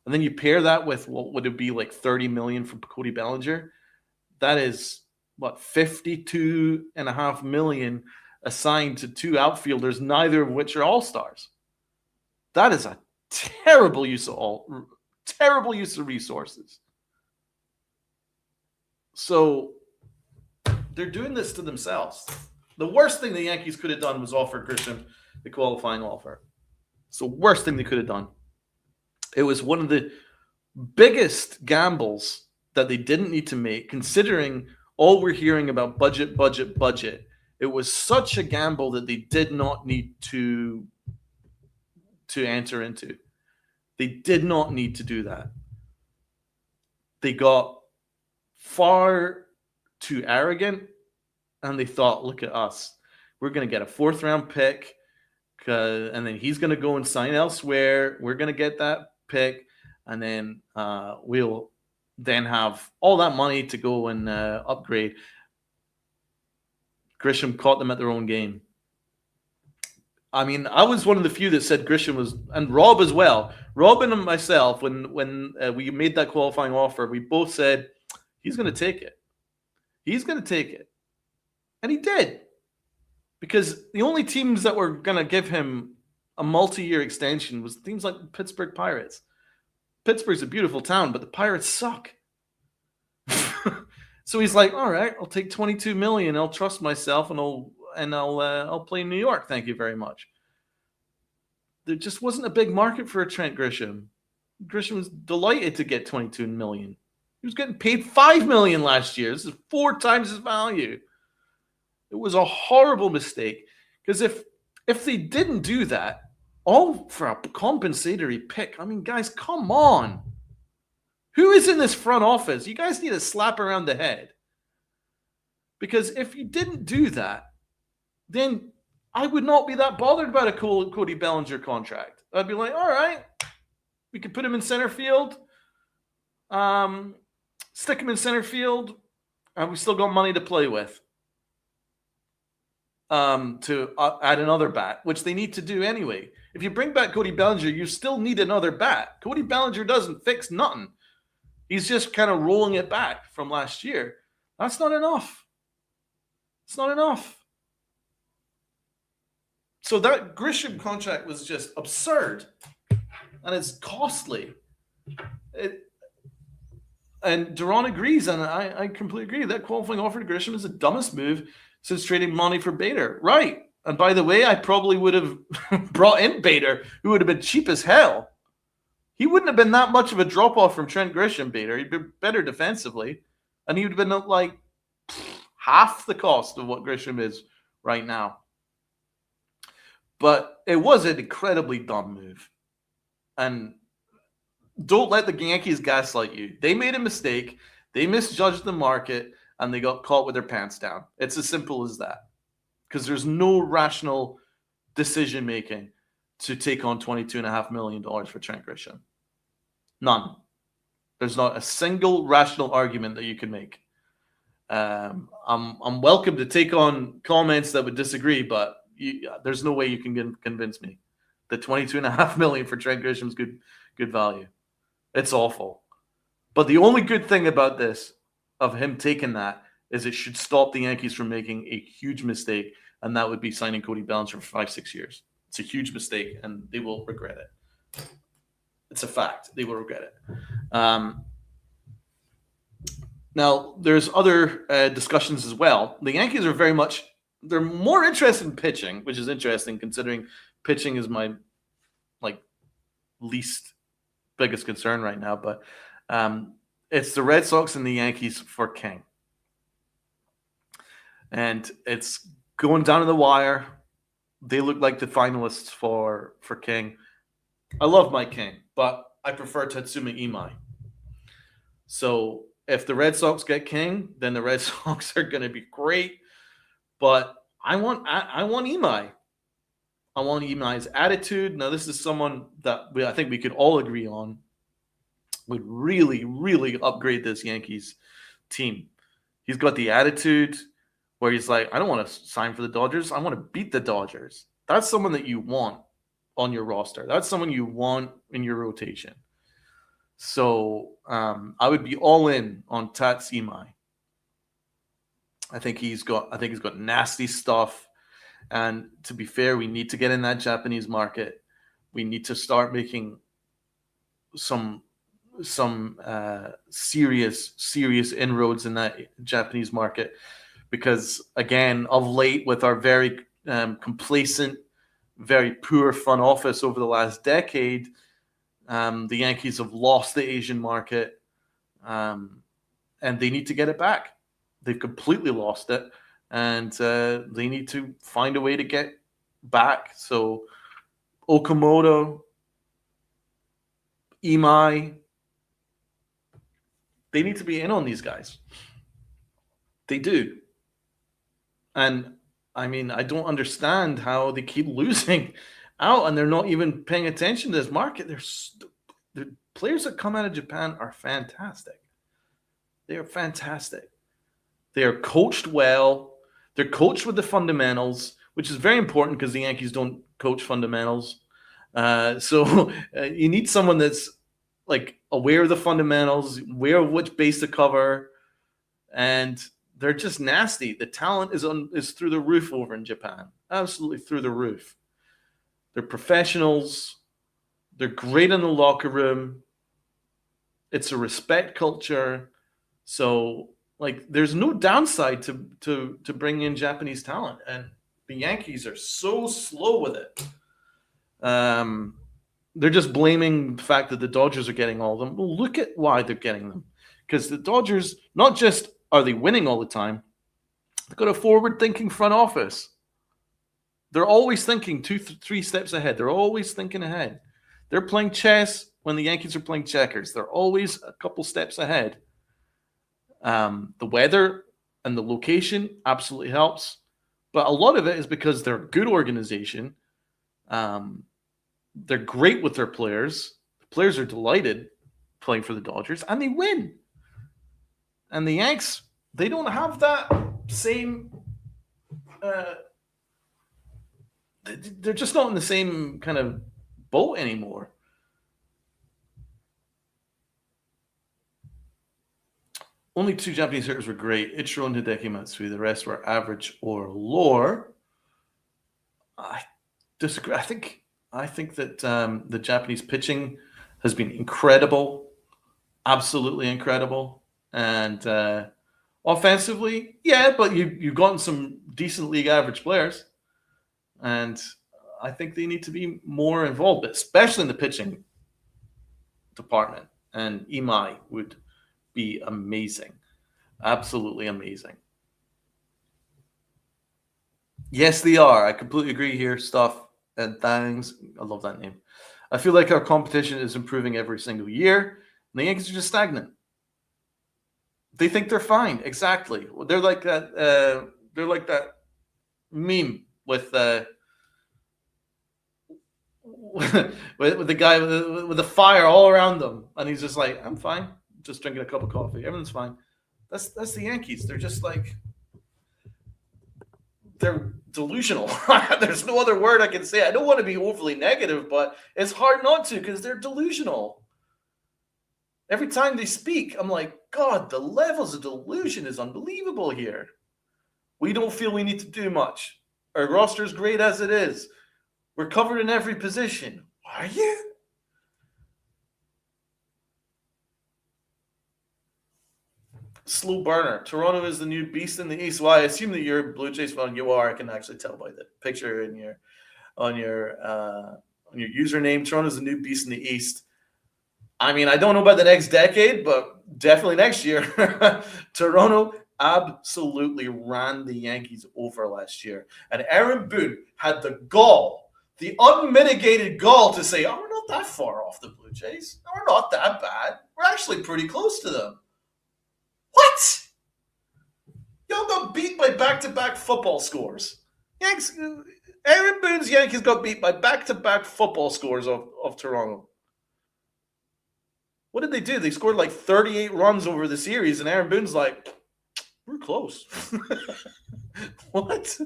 And then you pair that with what would it be like $30 million for Cody Bellinger. That is, what, $52.5 million assigned to two outfielders, neither of which are all-stars. That is a terrible use of resources. So they're doing this to themselves. The worst thing the Yankees could have done was offer Grisham the qualifying offer. It's the worst thing they could have done. It was one of the biggest gambles that they didn't need to make, considering all we're hearing about budget. It was such a gamble that they did not need to enter into. They did not need to do that. They got far too arrogant, and they thought, look at us. We're going to get a 4th round pick, and then he's going to go and sign elsewhere. We're going to get that pick, and then we'll then have all that money to go and upgrade. Grisham caught them at their own game. I mean, I was one of the few that said Grisham was, and Rob as well. Rob and myself, when we made that qualifying offer, we both said, he's going to take it. He's going to take it. And he did. Because the only teams that were going to give him a multi-year extension was teams like the Pittsburgh Pirates. Pittsburgh's a beautiful town, but the Pirates suck. So he's like, all right, I'll take $22 million. I'll trust myself, and I'll play in New York. Thank you very much. There just wasn't a big market for a Trent Grisham. Grisham was delighted to get $22 million. He was getting paid $5 million last year. This is 4 times his value. It was a horrible mistake, because if they didn't do that, all for a compensatory pick. I mean, guys, come on. Who is in this front office? You guys need a slap around the head. Because if you didn't do that, then I would not be that bothered about a Cody Bellinger contract. I'd be like, all right, we could put him in center field, stick him in center field, and we still got money to play with. to add another bat, which they need to do anyway. If you bring back Cody Bellinger, you still need another bat. Cody Bellinger doesn't fix nothing. He's just kind of rolling it back from last year. That's not enough. It's not enough. So that Grisham contract was just absurd. And it's costly. And Duran agrees, and I completely agree. That qualifying offer to Grisham is the dumbest move since trading money for Bader. Right. And by the way, I probably would have brought in Bader, who would have been cheap as hell. He wouldn't have been that much of a drop-off from Trent Grisham, Bader. He'd be better defensively. And he would have been like half the cost of what Grisham is right now. But it was an incredibly dumb move. And don't let the Yankees gaslight you. They made a mistake. They misjudged the market, and they got caught with their pants down. It's as simple as that. Because there's no rational decision-making to take on $22.5 million for Trent Grisham. None. There's not a single rational argument that you can make. I'm welcome to take on comments that would disagree, but there's no way you can convince me that $22.5 million for Trent Grisham's good value. It's awful. But the only good thing about this, of him taking that, is it should stop the Yankees from making a huge mistake, and that would be signing Cody Bellinger for 5-6 years. It's a huge mistake, and they will regret it. It's a fact. They will regret it. Now, there's other discussions as well. The Yankees are they're more interested in pitching, which is interesting considering pitching is my least biggest concern right now. But it's the Red Sox and the Yankees for King. And it's going down to the wire. They look like the finalists for King. I love Mike King, but I prefer Tatsumi Imai. So if the Red Sox get King, then the Red Sox are going to be great. But I want Imai. I want Imai's attitude. Now, this is someone that I think we could all agree on would really, really upgrade this Yankees team. He's got the attitude where he's like, I don't want to sign for the Dodgers. I want to beat the Dodgers. That's someone that you want on your roster. That's someone you want in your rotation. So I would be all in on Tats Imai. I think he's got nasty stuff. And to be fair, we need to get in that Japanese market. We need to start making some serious inroads in that Japanese market. Because, again, of late, with our very complacent, very poor front office over the last decade, the Yankees have lost the Asian market, and they need to get it back. They've completely lost it, and they need to find a way to get back. So Okamoto, Imai, they need to be in on these guys. They do. And, I mean, I don't understand how they keep losing out and they're not even paying attention to this market. The players that come out of Japan are fantastic. They are fantastic. They are coached well. They're coached with the fundamentals, which is very important because the Yankees don't coach fundamentals. So you need someone that's aware of the fundamentals, aware of which base to cover, and they're just nasty. The talent is through the roof over in Japan. Absolutely through the roof. They're professionals. They're great in the locker room. It's a respect culture. So, there's no downside to bring in Japanese talent. And the Yankees are so slow with it. They're just blaming the fact that the Dodgers are getting all of them. Well, look at why they're getting them. Because the Dodgers, not just are they winning all the time, they've got a forward-thinking front office. They're always thinking 2-3 steps ahead. They're always thinking ahead. They're playing chess when the Yankees are playing checkers. They're always a couple steps ahead. The weather and the location absolutely helps. But a lot of it is because they're a good organization. They're great with their players. The players are delighted playing for the Dodgers, and they win. And the Yanks, they don't have that same they're just not in the same kind of boat anymore. Only 2 Japanese hitters were great: Ichiro and Hideki Matsui. The rest were average or lower. I disagree. I think that the Japanese pitching has been incredible, absolutely incredible, and offensively, yeah, but you've gotten some decent league average players, and I think they need to be more involved, but especially in the pitching department. And Imai would be amazing, absolutely amazing. Yes, they are. I completely agree here. Stuff and things. I love that name. I feel like our competition is improving every single year, and the Yankees are just stagnant. They think they're fine. Exactly. They're like that. They're like that meme with with the guy with the fire all around them, and he's just like, "I'm fine, just drinking a cup of coffee. Everything's fine." That's the Yankees. They're just like they're delusional. There's no other word I can say. I don't want to be overly negative, but it's hard not to because they're delusional. Every time they speak, I'm like, God, the levels of delusion is unbelievable here. We don't feel we need to do much. Our roster is great as it is. We're covered in every position. Are you? Slow burner. Toronto is the new beast in the East. Well, I assume that you're a Blue Jays fan. You are. I can actually tell by the picture in your on your username. Toronto is the new beast in the East. I mean, I don't know about the next decade, but definitely next year. Toronto absolutely ran the Yankees over last year. And Aaron Boone had the gall, the unmitigated gall to say, oh, we're not that far off the Blue Jays. No, we're not that bad. We're actually pretty close to them. What? Y'all got beat by back-to-back football scores. Aaron Boone's Yankees got beat by back-to-back football scores of Toronto. What did they do? They scored like 38 runs over the series, and Aaron Boone's like, we're close. What?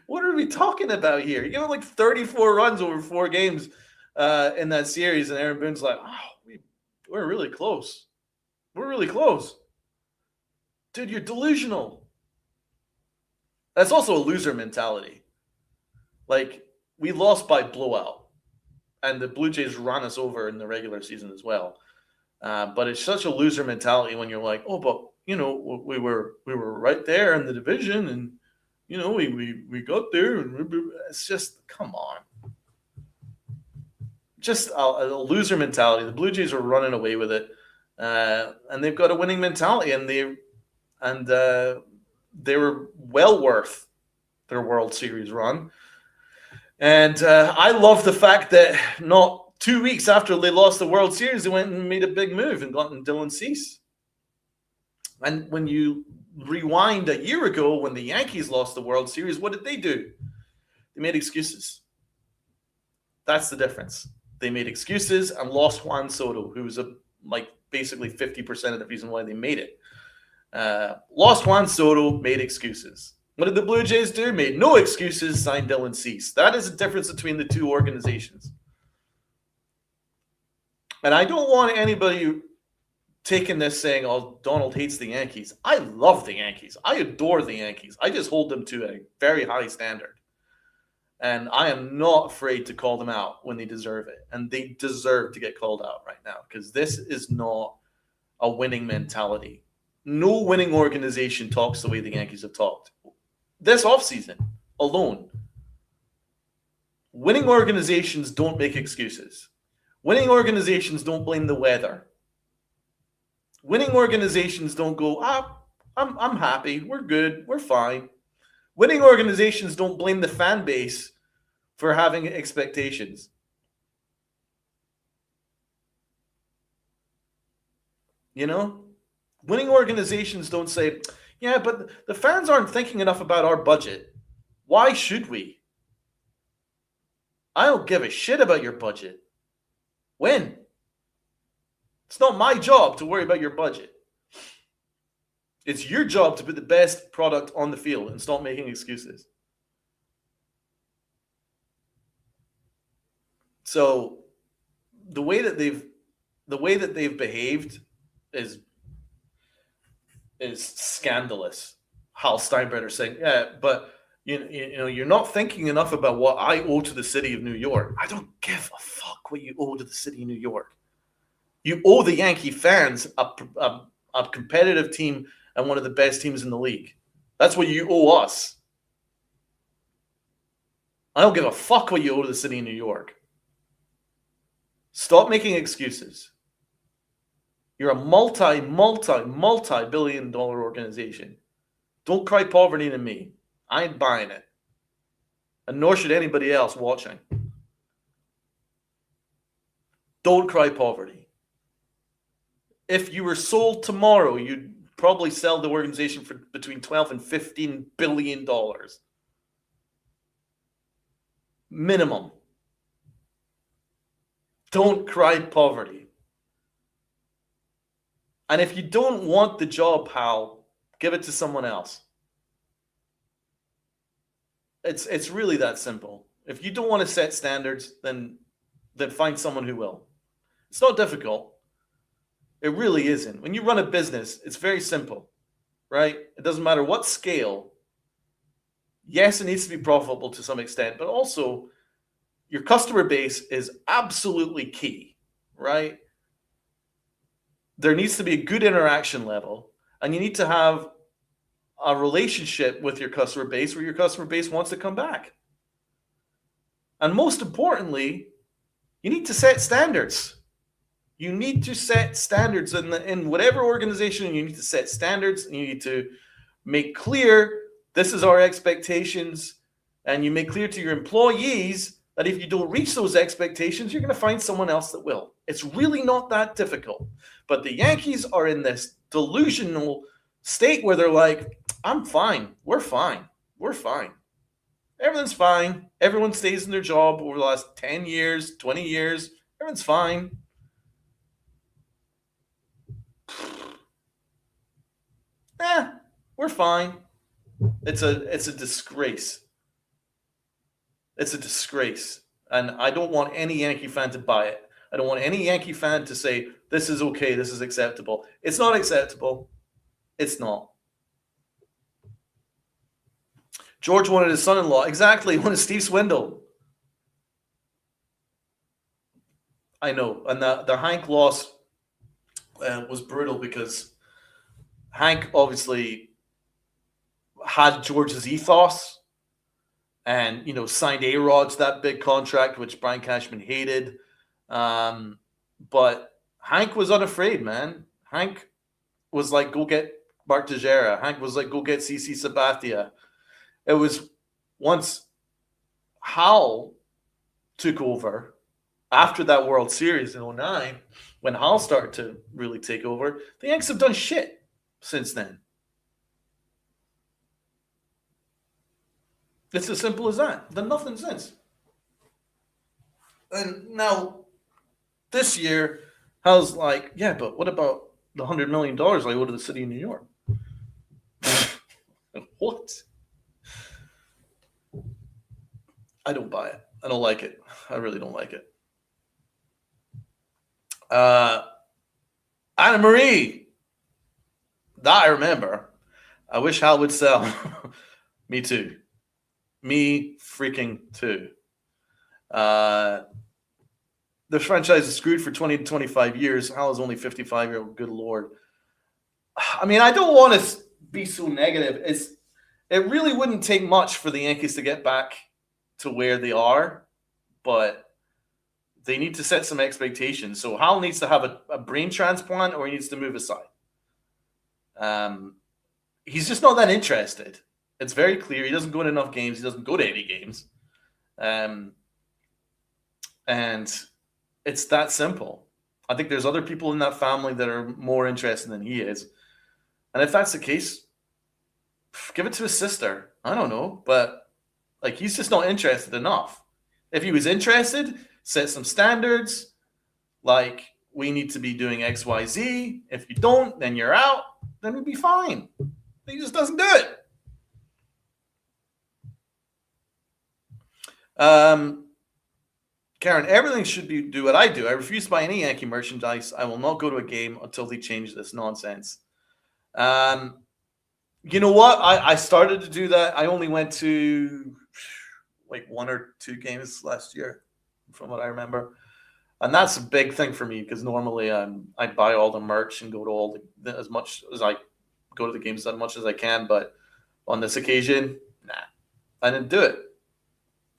What are we talking about here? You got like 34 runs over 4 games in that series, and Aaron Boone's like, oh, we're really close. We're really close. Dude, you're delusional. That's also a loser mentality. Like, we lost by blowout, and the Blue Jays ran us over in the regular season as well. But it's such a loser mentality when you're like, oh, but you know, we were right there in the division, and you know, we got there, and it's just, come on, just a loser mentality. The Blue Jays are running away with it, and they've got a winning mentality, and they were well worth their World Series run. And I love the fact that not 2 weeks after they lost the World Series, they went and made a big move and got Dylan Cease. And when you rewind a year ago when the Yankees lost the World Series, what did they do? They made excuses. That's the difference. They made excuses and lost Juan Soto, who was basically 50% of the reason why they made it. Lost Juan Soto, made excuses. What did the Blue Jays do? Made no excuses, signed Dylan Cease. That is the difference between the two organizations. And I don't want anybody taking this saying, oh, Donald hates the Yankees. I love the Yankees. I adore the Yankees. I just hold them to a very high standard. And I am not afraid to call them out when they deserve it. And they deserve to get called out right now because this is not a winning mentality. No winning organization talks the way the Yankees have talked. This offseason alone, winning organizations don't make excuses. Winning organizations don't blame the weather. Winning organizations don't go, I'm happy, we're good, we're fine. Winning organizations don't blame the fan base for having expectations. You know? Winning organizations don't say, yeah, but the fans aren't thinking enough about our budget. Why should we? I don't give a shit about your budget. When? It's not my job to worry about your budget. It's your job to put the best product on the field and stop making excuses. So the way that they've behaved is scandalous. Hal Steinbrenner saying, "Yeah, but you're not thinking enough about what I owe to the city of New York. I don't give a fuck what you owe to the city of New York. You owe the Yankee fans a competitive team and one of the best teams in the league. That's what you owe us. I don't give a fuck what you owe to the city of New York. Stop making excuses. You're a multi-billion-dollar organization. Don't cry poverty to me. I ain't buying it. And nor should anybody else watching. Don't cry poverty. If you were sold tomorrow, you'd probably sell the organization for between $12 and $15 billion. Minimum. Don't cry poverty. And if you don't want the job, Hal, give it to someone else. It's really that simple. If you don't want to set standards, then find someone who will. It's not difficult. It really isn't. When you run a business, it's very simple, right? It doesn't matter what scale. Yes, it needs to be profitable to some extent, but also your customer base is absolutely key, right? There needs to be a good interaction level, and you need to have a relationship with your customer base where your customer base wants to come back. And most importantly, you need to set standards. You need to set standards in whatever organization. You need to set standards, and you need to make clear this is our expectations, and you make clear to your employees that if you don't reach those expectations, you're going to find someone else that will. It's really not that difficult. But the Yankees are in this delusional state where they're like, I'm fine. We're fine. We're fine. Everything's fine. Everyone stays in their job over the last 10 years, 20 years. Everyone's fine. We're fine. It's a disgrace. It's a disgrace. And I don't want any Yankee fan to buy it. I don't want any Yankee fan to say, this is okay, this is acceptable. It's not acceptable. It's not. George wanted his son-in-law. Exactly. He wanted Steve Swindle. I know. And the Hank loss was brutal because Hank obviously had George's ethos and, signed A-Rod to that big contract, which Brian Cashman hated. But Hank was unafraid, man. Hank was like, go get Mark Teixeira. Hank was like, go get CC Sabathia. It was once Hal took over after that World Series in 2009, when Hal started to really take over, the Yankees have done shit since then. It's as simple as that. Done nothing since. And now, this year, Hal's like, yeah, but what about the $100 million I owe to the city of New York? What? I don't buy it. I don't like it. I really don't like it. Anna Marie. That I remember. I wish Hal would sell. Me too. Me freaking too. The franchise is screwed for 20 to 25 years. Hal is only 55-year-old. Good Lord. I mean, I don't want to be so negative. It really wouldn't take much for the Yankees to get back to where they are, but they need to set some expectations. So Hal needs to have a brain transplant, or he needs to move aside. He's just not that interested. It's very clear. He doesn't go to enough games. He doesn't go to any games. And it's that simple. I think there's other people in that family that are more interested than he is. And if that's the case, give it to his sister. I don't know. But he's just not interested enough. If he was interested, set some standards. Like, we need to be doing X, Y, Z. If you don't, then you're out. Then we'd be fine. He just doesn't do it. Karen, everything should be do what I do. I refuse to buy any Yankee merchandise. I will not go to a game until they change this nonsense. Um, you know what? I started to do that. I only went to like 1 or 2 games last year, from what I remember. And that's a big thing for me because normally I buy all the merch and go to all as much as I go to the games as much as I can. But on this occasion, nah, I didn't do it.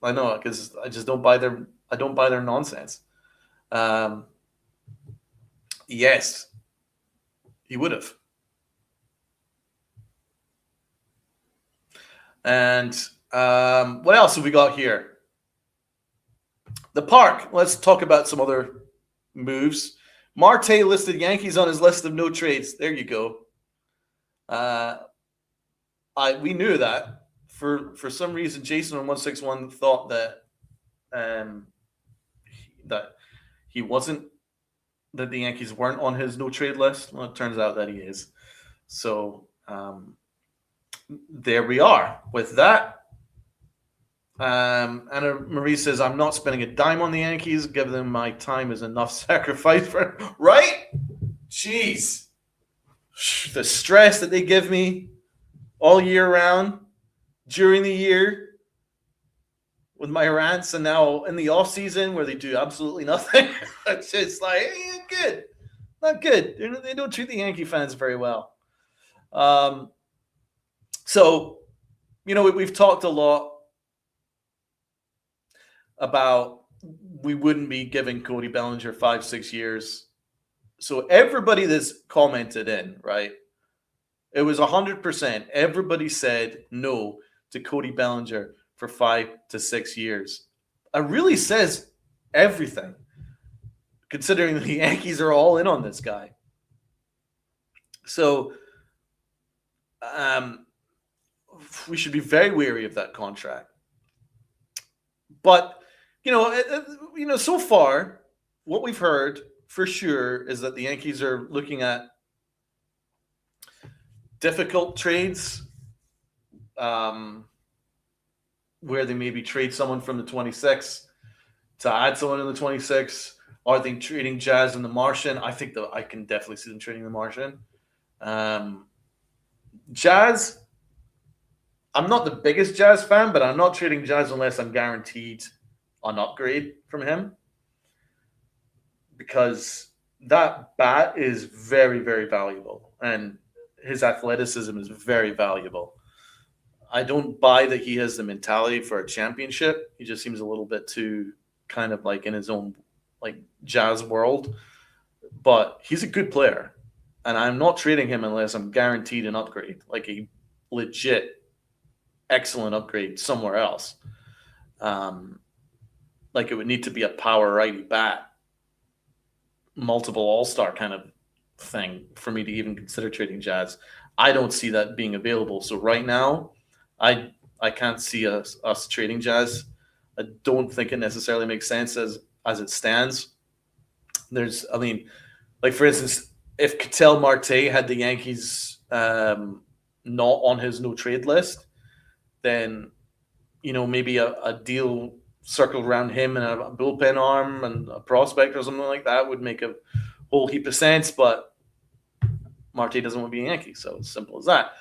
I know because I just don't buy their nonsense. Um, yes, he would have. And what else have we got here? The park. Let's talk about some other moves. Marte listed Yankees on his list of no trades. There you go. Uh, we knew that. For some reason, Jason on 161 thought um, that he wasn't, that the Yankees weren't on his no trade list. Well, it turns out that he is. So there we are with that. Anna Marie says, I'm not spending a dime on the Yankees. Give them my time is enough sacrifice for right? Jeez. The stress that they give me all year round during the year with my rants, and now in the off season where they do absolutely nothing. It's just like, hey, good. Not good. They don't treat the Yankee fans very well. So, we've talked a lot about we wouldn't be giving Cody Bellinger 5-6 years. So everybody that's commented in, right? It was 100%. Everybody said no to Cody Bellinger for 5 to 6 years. It really says everything, considering the Yankees are all in on this guy. So we should be very wary of that contract. But so far, what we've heard for sure is that the Yankees are looking at difficult trades, where they maybe trade someone from the 26 to add someone in the 26. Are they trading Jazz and the Martian? I think that I can definitely see them trading the Martian. Jazz, I'm not the biggest Jazz fan, but I'm not trading Jazz unless I'm guaranteed an upgrade from him, because that bat is very, very valuable, and his athleticism is very valuable. I don't buy that he has the mentality for a championship. He just seems a little bit too kind of like in his own like Jazz world, but he's a good player, and I'm not trading him unless I'm guaranteed an upgrade, like a legit excellent upgrade somewhere else. Like it would need to be a power righty bat, multiple all-star kind of thing for me to even consider trading Jazz. I don't see that being available. So right now, I can't see us trading Jazz. I don't think it necessarily makes sense as it stands. Like for instance, if Ketel Marte had the Yankees not on his no trade list, then maybe a deal circled around him and a bullpen arm and a prospect or something like that would make a whole heap of sense. But Marte doesn't want to be a Yankee, so it's simple as that.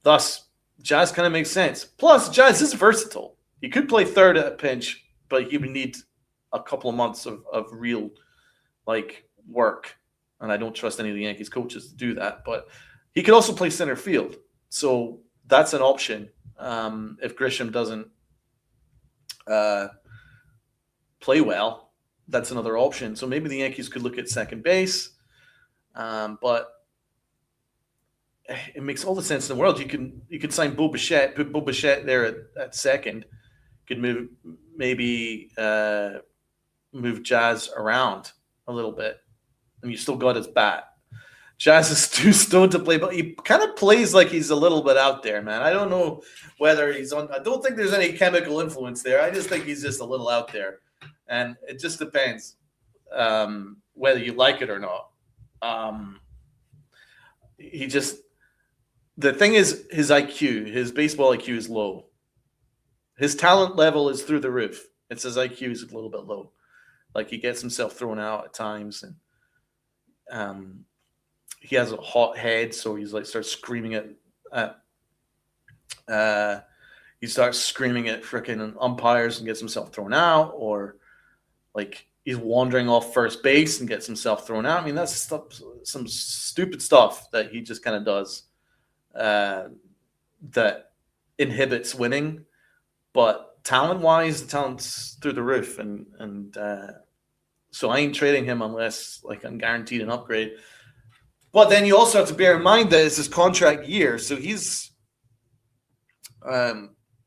Thus, Jazz kind of makes sense. Plus, Jazz is versatile. He could play third at a pinch, but he would need a couple of months of real work. And I don't trust any of the Yankees coaches to do that. But he could also play center field. So that's an option. If Grisham doesn't play well, that's another option. So maybe the Yankees could look at second base. But it makes all the sense in the world. You could sign Bo Bichette, put Bo Bichette there at second. Could maybe move Jazz around a little bit, and you still got his bat. Jazz is too stoned to play, but he kind of plays like he's a little bit out there, man. I don't know whether he's on. I don't think there's any chemical influence there. I just think he's just a little out there, and it just depends whether you like it or not. The thing is, his IQ, his baseball IQ is low. His talent level is through the roof. It's his IQ is a little bit low. Like he gets himself thrown out at times, and he has a hot head, so he's like starts screaming at he starts screaming at freaking umpires and gets himself thrown out, or like he's wandering off first base and gets himself thrown out. I mean, that's some stupid stuff that he just kind of does that inhibits winning. But talent-wise, the talent's through the roof, and so I ain't trading him unless like I'm guaranteed an upgrade. But then you also have to bear in mind that it's his contract year, so he's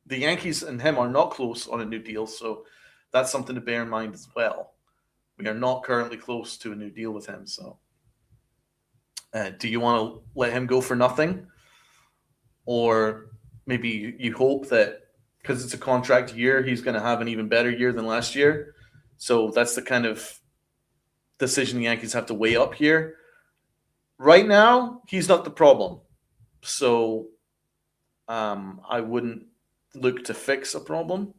the Yankees and him are not close on a new deal, so that's something to bear in mind as well. We are not currently close to a new deal with him. So, do you want to let him go for nothing, or maybe you hope that because it's a contract year, he's going to have an even better year than last year? So that's the kind of decision the Yankees have to weigh up here. Right now, he's not the problem. So I wouldn't look to fix a problem.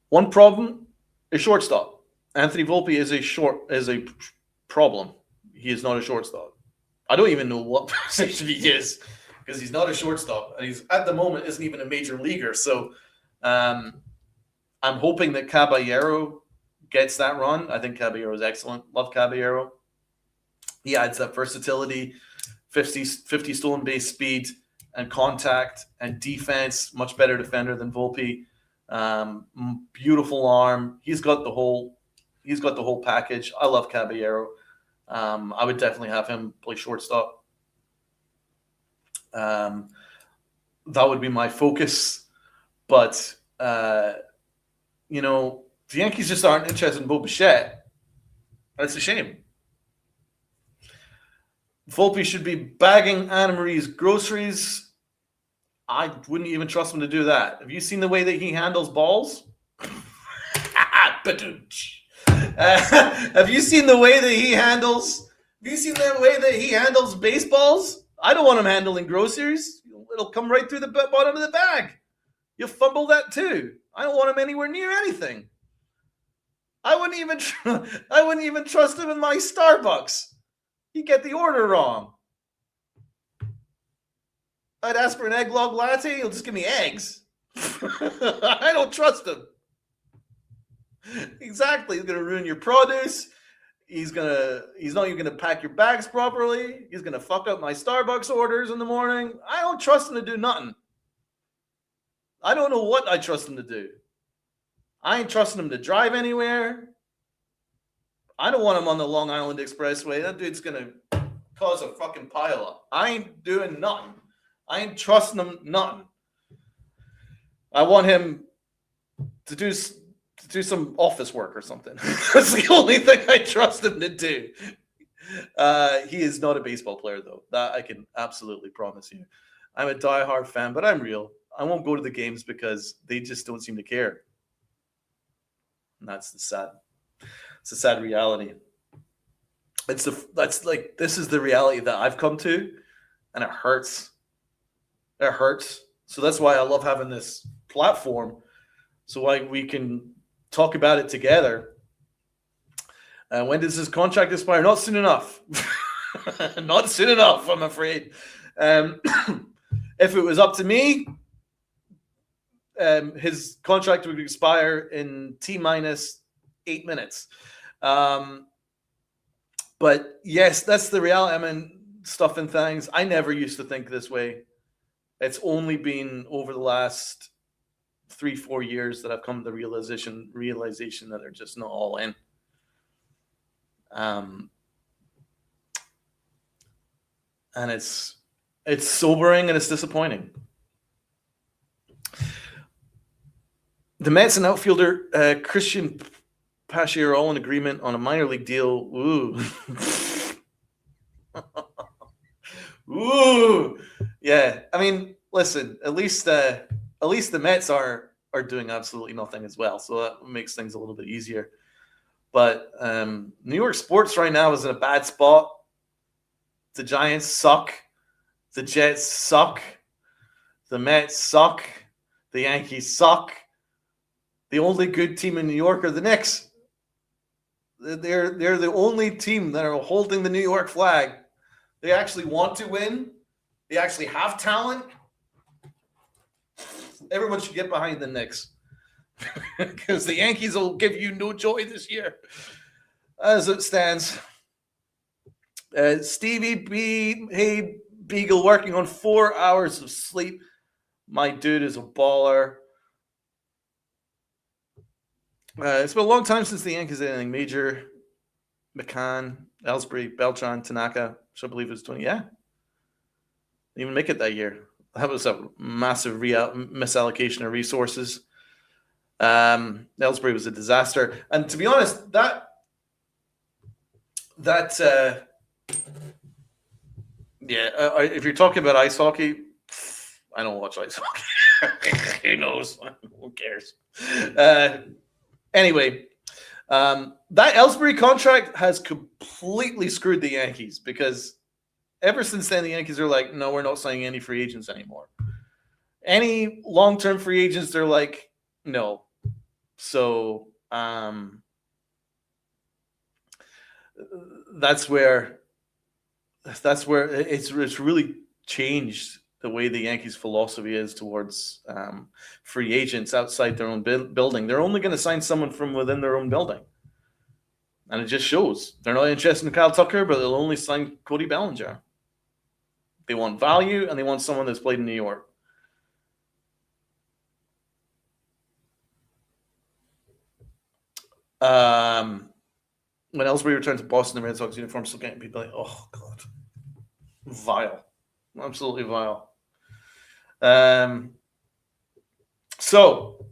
One problem is shortstop. Anthony Volpe is a problem. He is not a shortstop. I don't even know what position he is because he's not a shortstop, and he's at the moment isn't even a major leaguer. So I'm hoping that Caballero gets that run. I think Caballero is excellent. Love Caballero. He adds that versatility, 50 stolen base speed and contact and defense. Much better defender than Volpe. Beautiful arm. He's got the whole package. I love Caballero. I would definitely have him play shortstop. That would be my focus. But the Yankees just aren't interested in Bo Bichette. That's a shame. Volpe should be bagging Anna Marie's groceries. I wouldn't even trust him to do that. Have you seen the way that he handles balls? Have you seen the way that he handles? Have you seen the way that he handles baseballs? I don't want him handling groceries. It'll come right through the bottom of the bag. You'll fumble that too. I don't want him anywhere near anything. I wouldn't even trust him in my Starbucks. He'd get the order wrong. I'd ask for an egg log latte. He'll just give me eggs. I don't trust him. Exactly. He's going to ruin your produce. He's not even going to pack your bags properly. He's going to fuck up my Starbucks orders in the morning. I don't trust him to do nothing. I don't know what I trust him to do. I ain't trusting him to drive anywhere. I don't want him on the Long Island Expressway. That dude's going to cause a fucking pileup. I ain't doing nothing. I ain't trusting him nothing. I want him to do some office work or something. That's the only thing I trust him to do. He is not a baseball player, though. That I can absolutely promise you. I'm a diehard fan, but I'm real. I won't go to the games because they just don't seem to care. And that's the sad reality. This is the reality that I've come to, and it hurts. It hurts. So that's why I love having this platform, so we can talk about it together. When does his contract expire? Not soon enough. Not soon enough, I'm afraid. If it was up to me, his contract would expire in T-minus 8 minutes. But yes, that's the reality. I mean, stuff and things. I never used to think this way. It's only been over the last 3-4 years that I've come to the realization that they're just not all in. And it's sobering and it's disappointing. The Mets and outfielder Christian Pache are all in agreement on a minor league deal. Ooh. Ooh. Yeah. I mean, listen, at least the Mets are doing absolutely nothing as well. So that makes things a little bit easier. But New York sports right now is in a bad spot. The Giants suck. The Jets suck. The Mets suck. The Yankees suck. The only good team in New York are the Knicks. They're the only team that are holding the New York flag. They actually want to win. They actually have talent. Everyone should get behind the Knicks because the Yankees will give you no joy this year, as it stands. Stevie B. Hey Beagle, working on 4 hours of sleep. My dude is a baller. It's been a long time since the Yankees did anything major. McCann, Ellsbury, Beltran, Tanaka. So I believe it was 20. Yeah. Didn't even make it that year. That was a massive misallocation of resources. Ellsbury was a disaster. And to be honest, if you're talking about ice hockey, I don't watch ice hockey. Who knows? Who cares? Anyway, that Ellsbury contract has completely screwed the Yankees because ever since then, the Yankees are like, no, we're not signing any free agents anymore. Any long-term free agents, they're like, no. So that's where it's really changed the way the Yankees' philosophy is towards free agents outside their own building. They're only going to sign someone from within their own building. And it just shows. They're not interested in Kyle Tucker, but they'll only sign Cody Bellinger. They want value, and they want someone that's played in New York. When Ellsbury returned to Boston, the Red Sox uniform, still getting people like, oh, God. Vile. Absolutely vile. So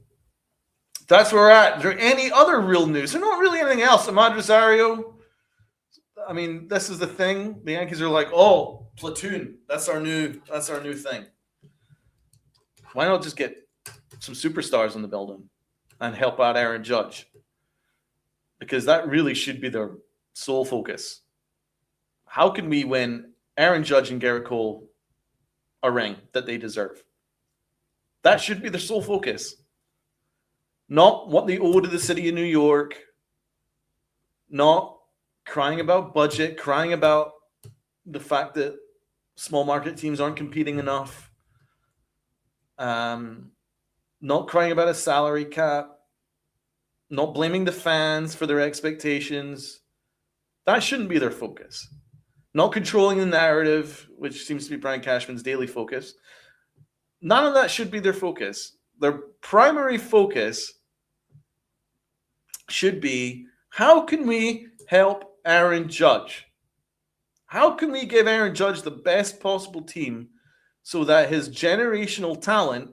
that's where we're at. Is there any other real news? There's not really anything else. Ahmed Rosario. I mean, this is the thing. The Yankees are like, oh, platoon. That's our new thing. Why not just get some superstars in the building and help out Aaron Judge? Because that really should be their sole focus. How can we win Aaron Judge and Garrett Cole a ring that they deserve? That should be their sole focus. Not what they owe to the city of New York. Not crying about budget, crying about the fact that small market teams aren't competing enough. Not crying about a salary cap. Not blaming the fans for their expectations. That shouldn't be their focus. Not controlling the narrative, which seems to be Brian Cashman's daily focus. None of that should be their focus. Their primary focus should be, how can we help Aaron Judge? How can we give Aaron Judge the best possible team so that his generational talent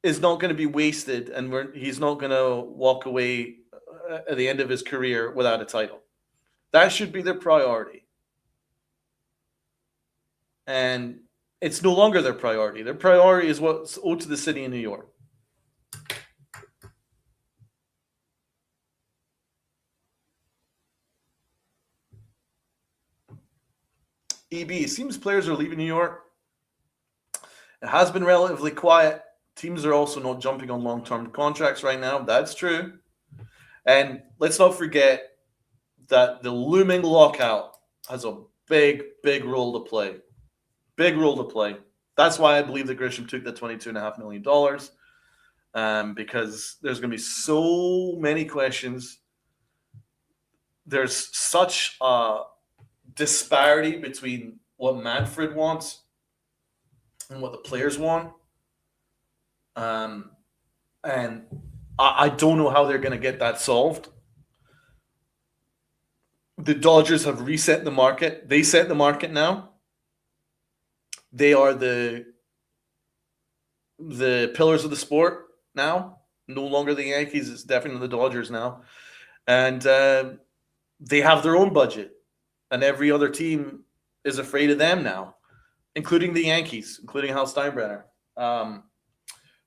is not going to be wasted and he's not going to walk away at the end of his career without a title? That should be their priority. And it's no longer their priority. Their priority is what's owed to the city of New York. EB, it seems players are leaving New York. It has been relatively quiet. Teams are also not jumping on long-term contracts right now. That's true. And let's not forget that the looming lockout has a big, big role to play. Big role to play. That's why I believe that Grisham took the $22.5 million, because there's going to be so many questions. There's such a disparity between what Manfred wants and what the players want. And I don't know how they're going to get that solved. The Dodgers have reset the market. They set the market now. They are the pillars of the sport now. No longer the Yankees. It's definitely the Dodgers now. And they have their own budget. And every other team is afraid of them now, including the Yankees, including Hal Steinbrenner.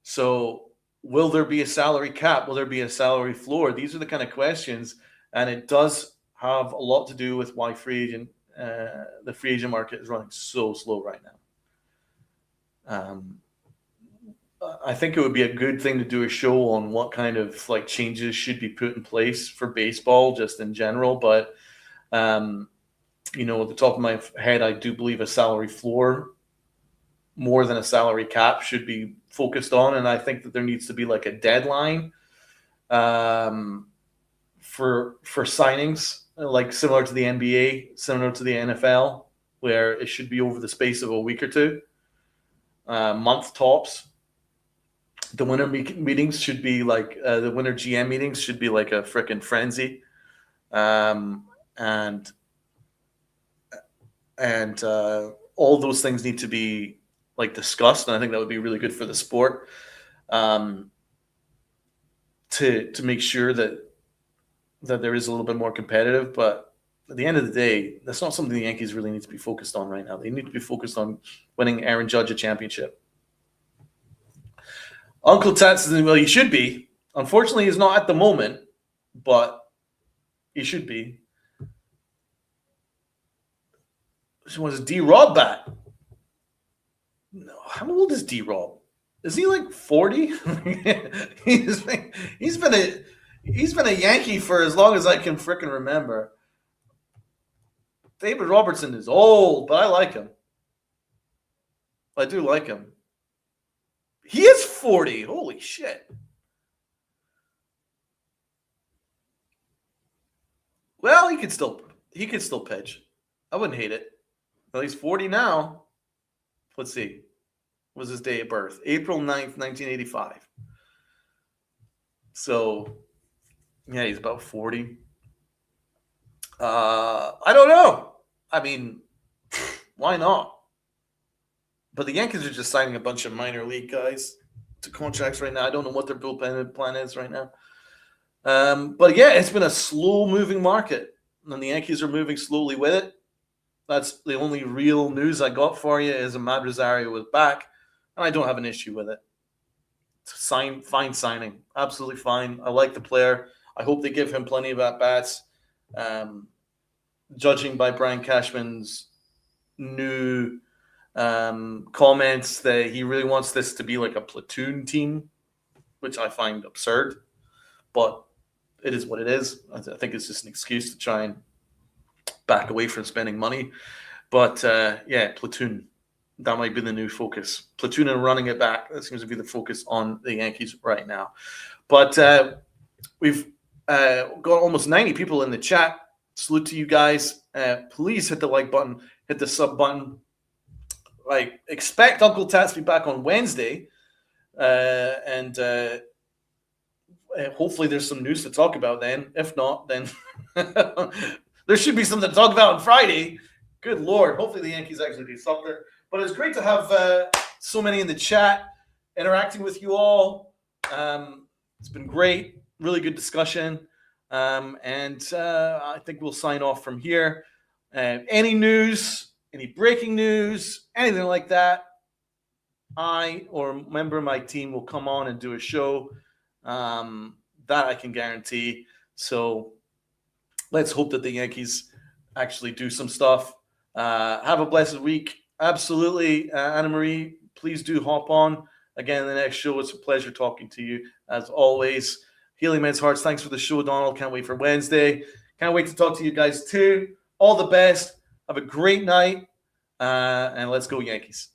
So will there be a salary cap? Will there be a salary floor? These are the kind of questions. And it does have a lot to do with why the free agent market is running so slow right now. I think it would be a good thing to do a show on what kind of like changes should be put in place for baseball, just in general. But at the top of my head, I do believe a salary floor more than a salary cap should be focused on, and I think that there needs to be like a deadline for signings, like similar to the NBA, similar to the NFL, where it should be over the space of a week or two, month tops. The winter meetings should be like the winter GM meetings should be like a freaking frenzy, and all those things need to be like discussed, and I think that would be really good for the sport, to make sure that there is a little bit more competitive. But at the end of the day, that's not something the Yankees really need to be focused on right now. They need to be focused on winning Aaron Judge a championship. Uncle Tats says, well, he should be. Unfortunately, he's not at the moment, but he should be. So was D-Rob back? No, how old is D-Rob? Is he like 40? he's been a Yankee for as long as I can frickin' remember. David Robertson is old, but I like him. I do like him. He is 40. Holy shit. Well, he could still pitch. I wouldn't hate it. Well, he's 40 now. Let's see. What was his day of birth? April 9th, 1985. So, yeah, he's about 40. I don't know. I mean, why not? But the Yankees are just signing a bunch of minor league guys to contracts right now. I don't know what their bullpen plan is right now. But yeah, it's been a slow-moving market, and the Yankees are moving slowly with it. That's the only real news I got for you is Ahmed Rosario was back, and I don't have an issue with it. Fine signing. Absolutely fine. I like the player. I hope they give him plenty of at-bats. Judging by Brian Cashman's new comments that he really wants this to be like a platoon team, which I find absurd, but it is what it is. I think it's just an excuse to try and back away from spending money. But yeah, platoon. That might be the new focus. Platoon and running it back. That seems to be the focus on the Yankees right now. But we've got almost 90 people in the chat. Salute to you guys. Please hit the like button, hit the sub button. I expect Uncle Tats to be back on Wednesday. And hopefully there's some news to talk about then. If not, then there should be something to talk about on Friday. Good Lord. Hopefully the Yankees actually do something. But it's great to have so many in the chat interacting with you all. It's been great. Really good discussion. And I think we'll sign off from here. Any news, any breaking news, anything like that, I or a member of my team will come on and do a show. That I can guarantee. So let's hope that the Yankees actually do some stuff. Have a blessed week. Absolutely. Anna Marie, please do hop on again in the next show. It's a pleasure talking to you as always. Healing Men's Hearts, thanks for the show, Donald. Can't wait for Wednesday. Can't wait to talk to you guys too. All the best. Have a great night. And let's go Yankees.